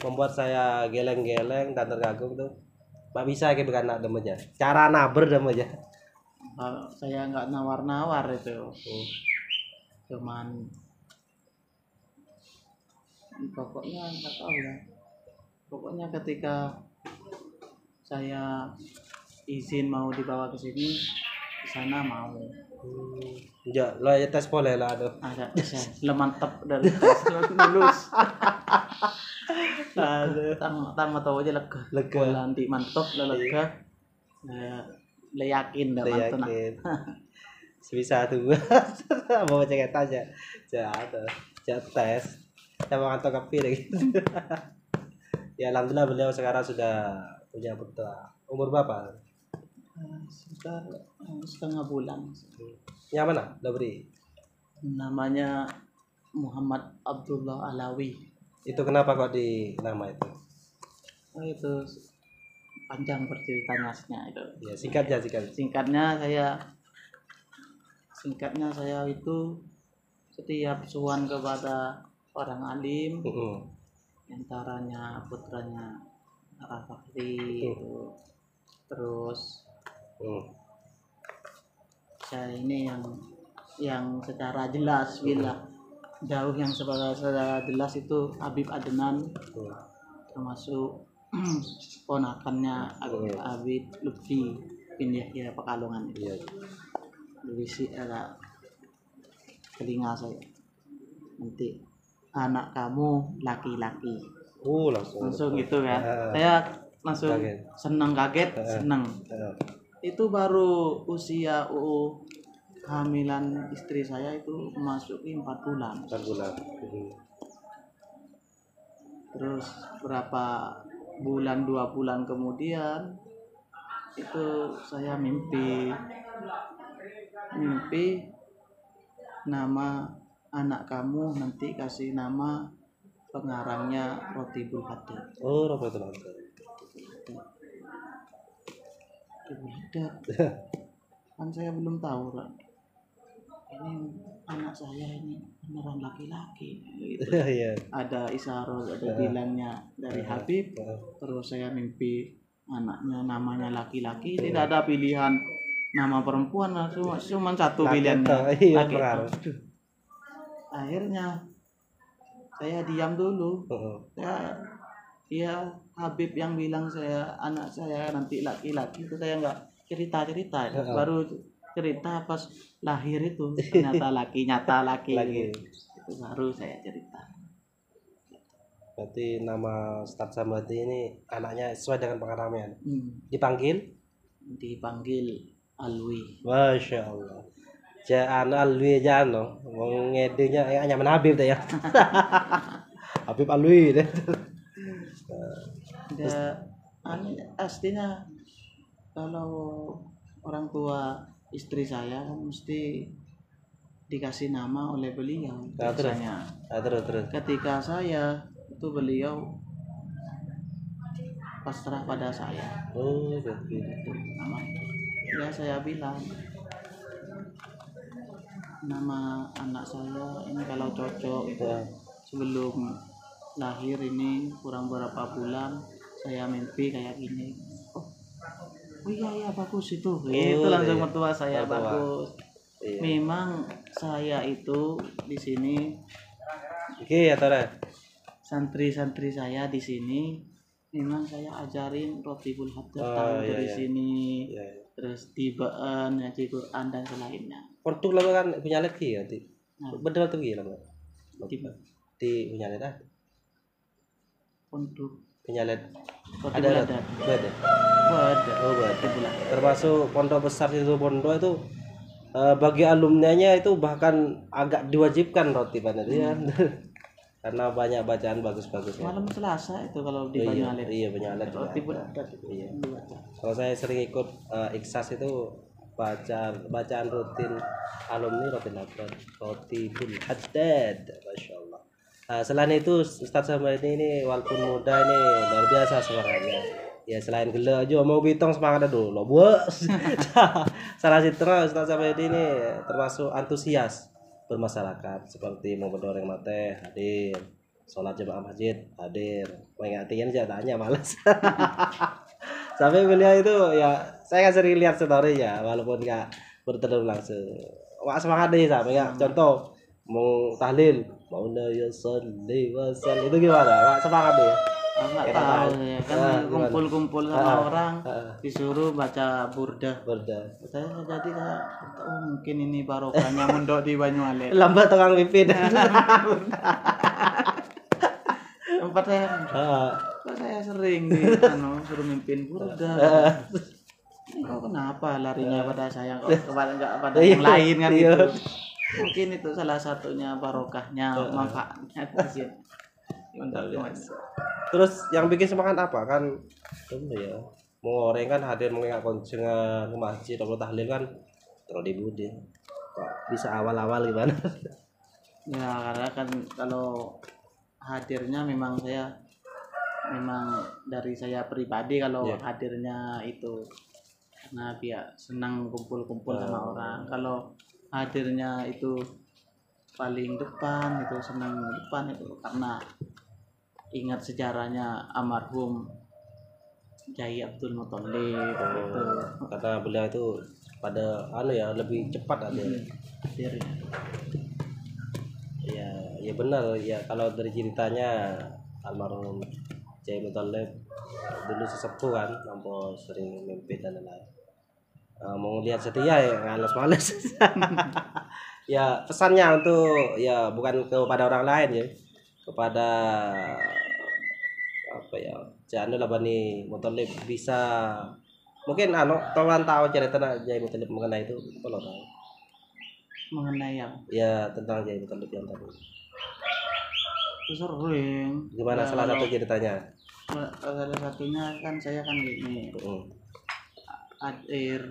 membuat saya geleng-geleng dan terkagum tuh Pak bisa kayak bukan anak demennya. Cara naber demennya. Saya nggak nawar-nawar itu. Cuman pokoknya nggak tahu ya. Pokoknya ketika saya izin mau dibawa ke sini, di sana mau. Ya, lo ya tes boleh lah aduh. Ada tes, lo mantap dari tes lulus. Aduh, tang tahu aja lega. Nanti mantap lo lega. Le yakin dah mantap. Sebisa tuh. Mau cek aja. Jatuh. Tes. Sama kantor kopi deh. Ya alhamdulillah beliau sekarang sudah punya putra. Umur berapa? Sekitar setengah bulan. Yang mana? Udah beri. Namanya Muhammad Abdullah Alawi. Itu kenapa kok di nama itu? Itu panjang ceritanya itu. Ya, singkatnya. Singkatnya saya itu setiap sowan kepada orang alim, antaranya putranya Al-Fakri itu, terus saya ini yang secara jelas bila jauh, yang secara jelas itu Habib Adnan, termasuk ponakannya Habib Lutfi bin Yahya Pekalongan itu. Berisi ada telinga saya, nanti anak kamu laki-laki. Langsung gitu kan. Saya langsung senang, kaget, senang. Itu baru usia kehamilan istri saya itu memasuki 4 bulan. Terus berapa bulan, 2 bulan kemudian itu saya mimpi nama anak kamu nanti kasih nama pengarangnya Rotibul Hadad. Rotibul Hadad. Kan saya belum tahu kan. Ini anak saya ini beneran laki-laki gitu. Ada isyarat, ada bilangnya dari Habib. Terus saya mimpi anaknya namanya laki-laki, tidak ada pilihan nama perempuan, cuma satu pilihannya laki. Akhirnya saya diam dulu. Ya Habib yang bilang anak saya nanti laki-laki itu saya nggak cerita. Baru cerita pas lahir itu ternyata nyata laki. Itu baru saya cerita. Berarti nama Ustadz Samadi ini anaknya sesuai dengan pengarangnya. Dipanggil Alwi. Masya Allah. Jangan Alwi jangan mau ngedenya hanya Habib deh ya. Habib Alwi deh. Aslinya kalau orang tua istri saya kan mesti dikasih nama oleh beliau. Biasanya. Terus. Ketika saya itu beliau pasrah pada saya. Gitu. Ya saya bilang nama anak saya ini kalau cocok sebelum lahir ini kurang berapa bulan saya mimpi kayak gini. Oh iya bagus itu. Itu langsung mertua saya bagus. Memang saya itu di sini. Santri-santri saya di sini memang saya ajarin Rotibul Hadad dari sini. Terus tibaan, ngaji Quran dan selainnya. Portug lah kan punya lagi ya, bener tuh gila Mbak. Di punya lagi. Untuk penyalet Roti ada Buladan. ada. Ada. Oh, ada. Roti Buladan. Termasuk pondok besar itu pondok itu bagi alumninya itu bahkan agak diwajibkan roti Buladan ya. Karena banyak bacaan bagus-bagus ya. Malam Selasa itu kalau di Oh, Banyu Alit. iya banyak alat juga Roti ada. Buladan. Iya. Kalau saya sering ikut Iksas itu bacaan rutin alumni roti Buladan, roti Bul Haddad, masya Allah. Selain itu Ustadz sama ini walaupun muda ini luar biasa semangatnya. Ya selain gila aja mau bitong semangatnya dulu bos. Salah satu Ustadz sama ini termasuk antusias bermasyarakat seperti mau berdoreng mate hadir, sholat jemaah masjid hadir, mengingatkan jatahnya malas. Sampai beliau itu ya saya kan sering lihat story-nya walaupun nggak bertemu langsung. Wah semangat deh sampai ya contoh mau tahlil mau ya salli wa sallim itu gimana Wah semangat deh Nggak Kita tahu tahu. ya kan kumpul-kumpul sama orang disuruh baca burdah. berda Saya jadi kayak mungkin ini barokahnya mondok di Banyu Alit. lambat tukang pimpin. Tempat saya kok saya sering suruh mimpin burdah. Kok kenapa larinya pada saya kok kepada enggak pada yang lain kan iya. itu. Mungkin itu salah satunya barokahnya, manfaatnya sih. Terus yang bikin semangat apa kan ya mau orang kan hadir mengingat konsengan ke masjid atau tahlil kan terus dibudi kok bisa awal-awal gimana. Ya karena kan kalau hadirnya memang dari saya pribadi kalau hadirnya itu karena biar senang kumpul-kumpul sama orang. Kalau hadirnya itu paling depan itu senang depan itu karena ingat sejarahnya almarhum Kiai Abdul Muthalib itu. Karena beliau itu pada lebih cepat ada hadirnya. Ya benar ya kalau dari ceritanya almarhum Kiai Muthalib dulu sesepuh kan nampo sering mimpi dan lain-lain. Mau lihat setia ya males-males. Ya pesannya untuk ya bukan kepada orang lain ya kepada apa ya jangan lah Bani Muthalib bisa mungkin teman tahu cerita Kiai Muthalib mengenai itu kalau tahu mengenai yang ya tentang Kiai Muthalib yang tadi sering gimana salah satu ceritanya salah satunya kan saya kan gini hadir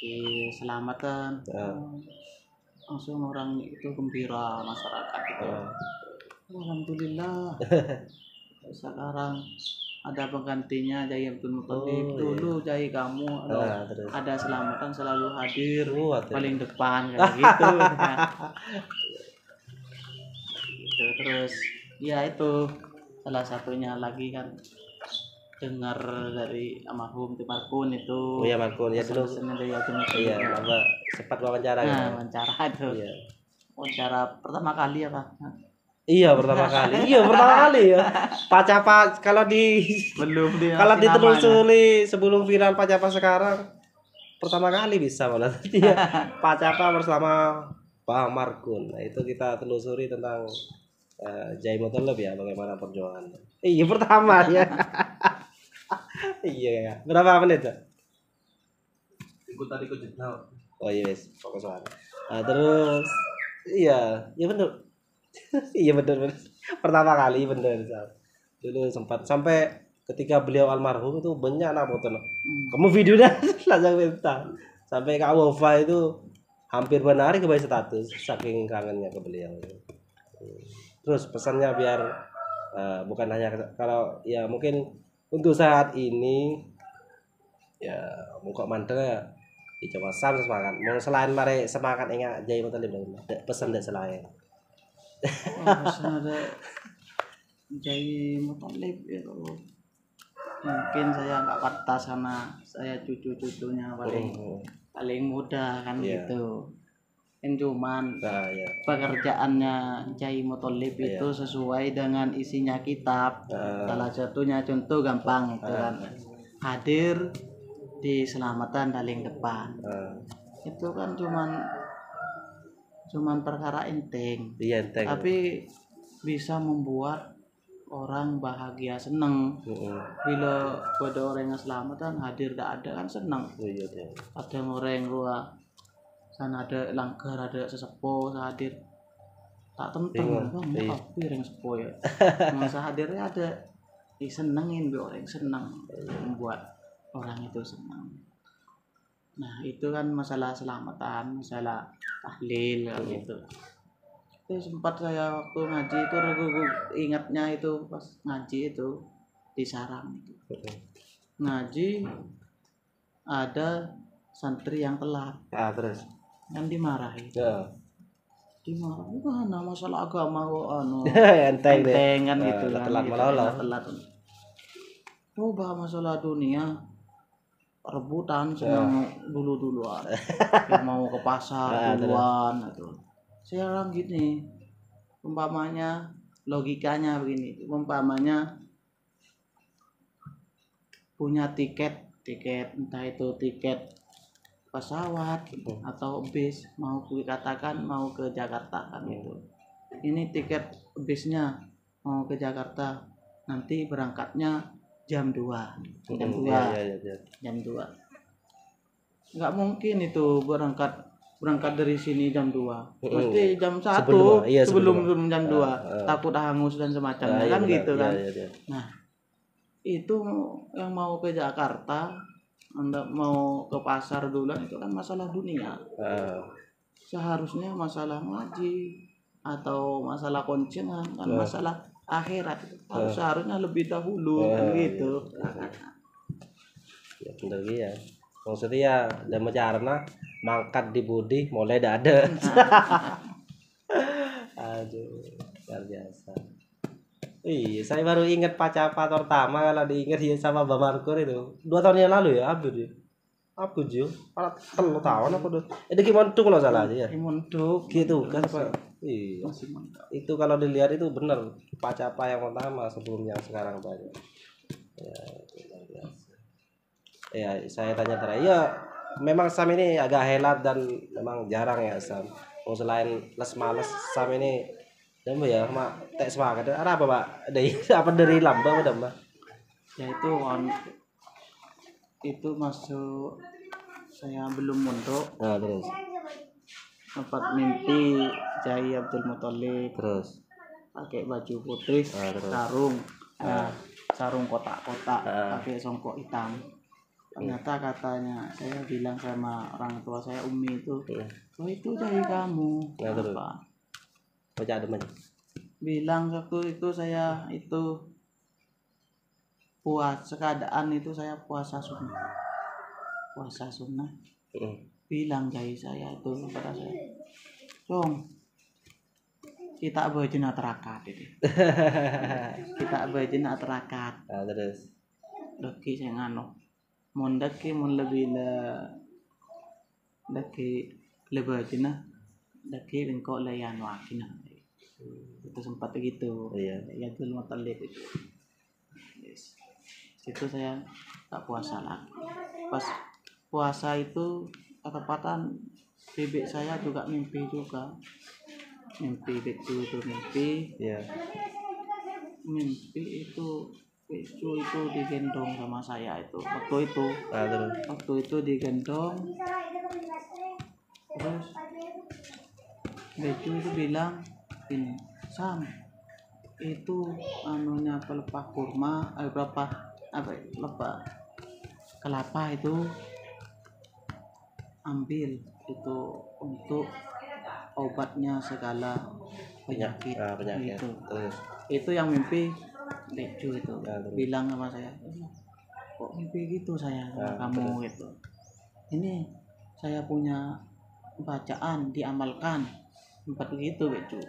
di selamatan langsung orang itu gembira masyarakat itu alhamdulillah sekarang ada penggantinya Kiai Abdul Muthalib dulu Kiai kamu ada selamatan selalu hadir paling depan kayak gitu. Gitu terus ya itu salah satunya lagi kan dengar dari almarhum Markun itu. Oh ya Markun ya dulu. Iya, apa sempat wawancara ya. Wawancara itu. Iya. Wawancara pertama kali apa? Iya pertama kali. Iya pertama kali ya. Pacapa kalau belum dia. Kalau ditelusuri sebelum viral Pacapa sekarang pertama kali bisa malah. Iya. Pacapa bersama Pak Markun. Nah, itu kita telusuri tentang Kiai Muthalib ya bagaimana perjuangan. Iya pertama ya. Iya ya. Berapa menit tuh? Ikut jurnal. Oh iya wes, fokus banget. Terus iya benar. Iya benar. Pertama kali benar. Dulu sempat sampai ketika beliau almarhum itu banyak anak foto. Kamu videonya langsung minta. Sampai Kak Wafa itu hampir benar ke status saking kangennya ke beliau. Terus pesannya biar bukan hanya kalau ya mungkin untuk saat ini ya muka mantra dicoba semangat mau selain mari semangat ingat Kiai Muthalib pesan deh selain pesan ada Kiai Muthalib itu mungkin saya nggak pantas karena saya cucu-cucunya paling muda kan gitu yang cuman pekerjaannya Kiai Muthalib itu sesuai dengan isinya kitab. Salah satunya contoh gampang itu kan hadir di selamatan paling depan. Itu kan cuman perkara enteng. Enteng. Tapi bisa membuat orang bahagia seneng. Bila ada orang yang selamat kan hadir gak ada kan seneng. Ada orang gua sana ada langgar ada sesepuh hadir tak tentang bang apa yang sepuh ya masa hadirnya ada disenengin orang seneng membuat orang itu senang. Nah itu kan masalah selamatan, masalah tahlil gitu. Itu sempat saya waktu ngaji itu ingatnya itu pas ngaji itu di sarang itu ngaji ada santri yang telat terus kan dimarahi dimarahi mana masalah agama kok enteng kan gitu kan telat telat coba masalah dunia rebutan senang duluan yang mau ke pasar duluan itu saya bilang gini umpamanya logikanya begini umpamanya punya tiket entah itu tiket pesawat atau bis mau dikatakan mau ke Jakarta kan itu ini tiket bisnya mau ke Jakarta nanti berangkatnya jam 2 jam 2 nggak mungkin itu berangkat dari sini jam 2 mesti jam 1 sebelum jam 2 takut hangus dan semacamnya kan gitu kan nah itu yang mau ke Jakarta Anda mau ke pasar dulu itu kan masalah dunia. Seharusnya masalah ngaji atau masalah koncengan kan masalah akhirat seharusnya lebih dahulu kan gitu. Ya bener ya. Maksudnya ya dan caranya mangkat di budi mulai dah ada. Aduh, luar biasa. Iya, saya baru ingat pacar pertama kalau diingat ya sama Mbak Markur itu 2 tahun yang lalu ya, Abdul ya. Abdul Jo, 3 tahun apa tuh? Itu gimana tuh kalau salah aja ya? Mondok gitu kan Pak. Iya. Itu kalau dilihat itu benar pacar yang pertama sebelum yang sekarang Pak. Ya, saya tanya terakhir. Ya, memang Sam ini agak helat dan memang jarang ya Sam. Selain les males Sam ini dan ya mak tek semangat ada apa Pak dari apa dari lambang udah Mbak ya itu masuk saya belum mondok terus sempat mimpi Kiai Abdul Muthalib terus pakai baju putih sarung sarung kotak-kotak pakai songkok hitam ternyata katanya saya bilang sama orang tua saya Umi itu oh itu Kiai kamu apa baca teman bilang waktu itu saya itu keadaan itu saya puasa sunnah bilang Kiai saya itu kepada saya Cong kita abajin atarakat itu kita abajin atarakat terus lagi saya ngano mondaki mon lebih lagi lebajina lagi bengkok layan wakina itu sempat begitu ya Abdul Muthalib itu itu saya tak puasa lagi pas puasa itu ketepatan bebek saya juga mimpi becu itu mimpi itu becu itu digendong sama saya itu waktu itu digendong terus becu itu bilang ini Sam itu anunya pelepah kurma berapa lepas kelapa itu ambil itu untuk obatnya segala penyakit. Itu yang mimpi Becu itu bilang sama saya kok mimpi gitu saya sama kamu gitu ini saya punya bacaan diamalkan sempat begitu Becu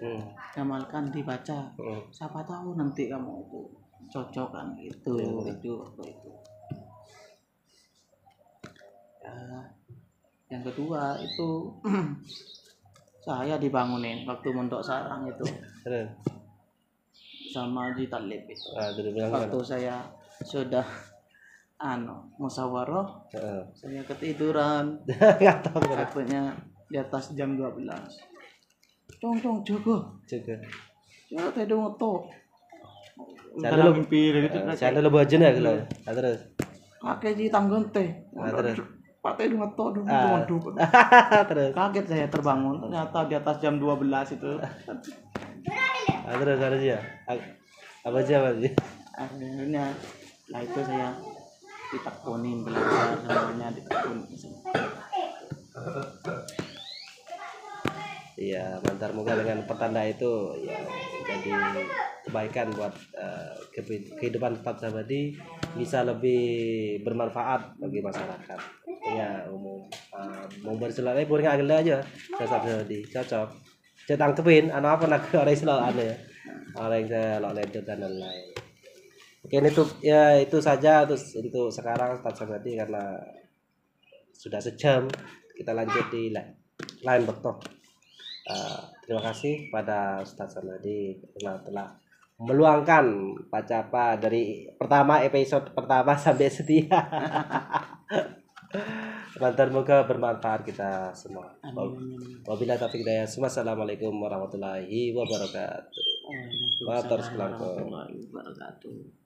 diamalkan dibaca siapa tahu nanti kamu itu cocok kan gitu Becu waktu itu yang kedua itu saya dibangunin waktu mondok sarang itu sama Haji Talib itu waktu saya sudah musyawarah saya ketiduran akhirnya di atas jam 12 cong jaga tidur ngetok dalam mimpi gitu. Saya dulu bawa jenak gitu. Terus kakek ji tanggung teh. terus Patah itu ngetok dulu. terus Kaget saya terbangun, ternyata di atas jam 12 itu. terus ada sih ya. Apa sih? Akhirnya lah itu saya ditekunin belajar semuanya ditekunin. Iya, mantar moga dengan pertanda itu ya jadi kebaikan buat kehidupan Ustadz Sabadi bisa lebih bermanfaat bagi masyarakat. Ya umum mau berselai pun nggak gila aja Ustadz Sabadi cocok. Saya tangkepin anak apa nak orang Islam aneh orang yang saya ledot dan lain-lain. Oke itu saja untuk sekarang Ustadz Sabadi karena sudah sejam kita lanjut di lain betul. Terima kasih pada Ustadz Sabadi karena telah meluangkan Pacapa dari episode pertama sampai setia. Mantan moga bermanfaat kita semua. Wabillahi taufiq hidayah. Assalamualaikum warahmatullahi wabarakatuh. Waalaikumsalam warahmatullahi wabarakatuh.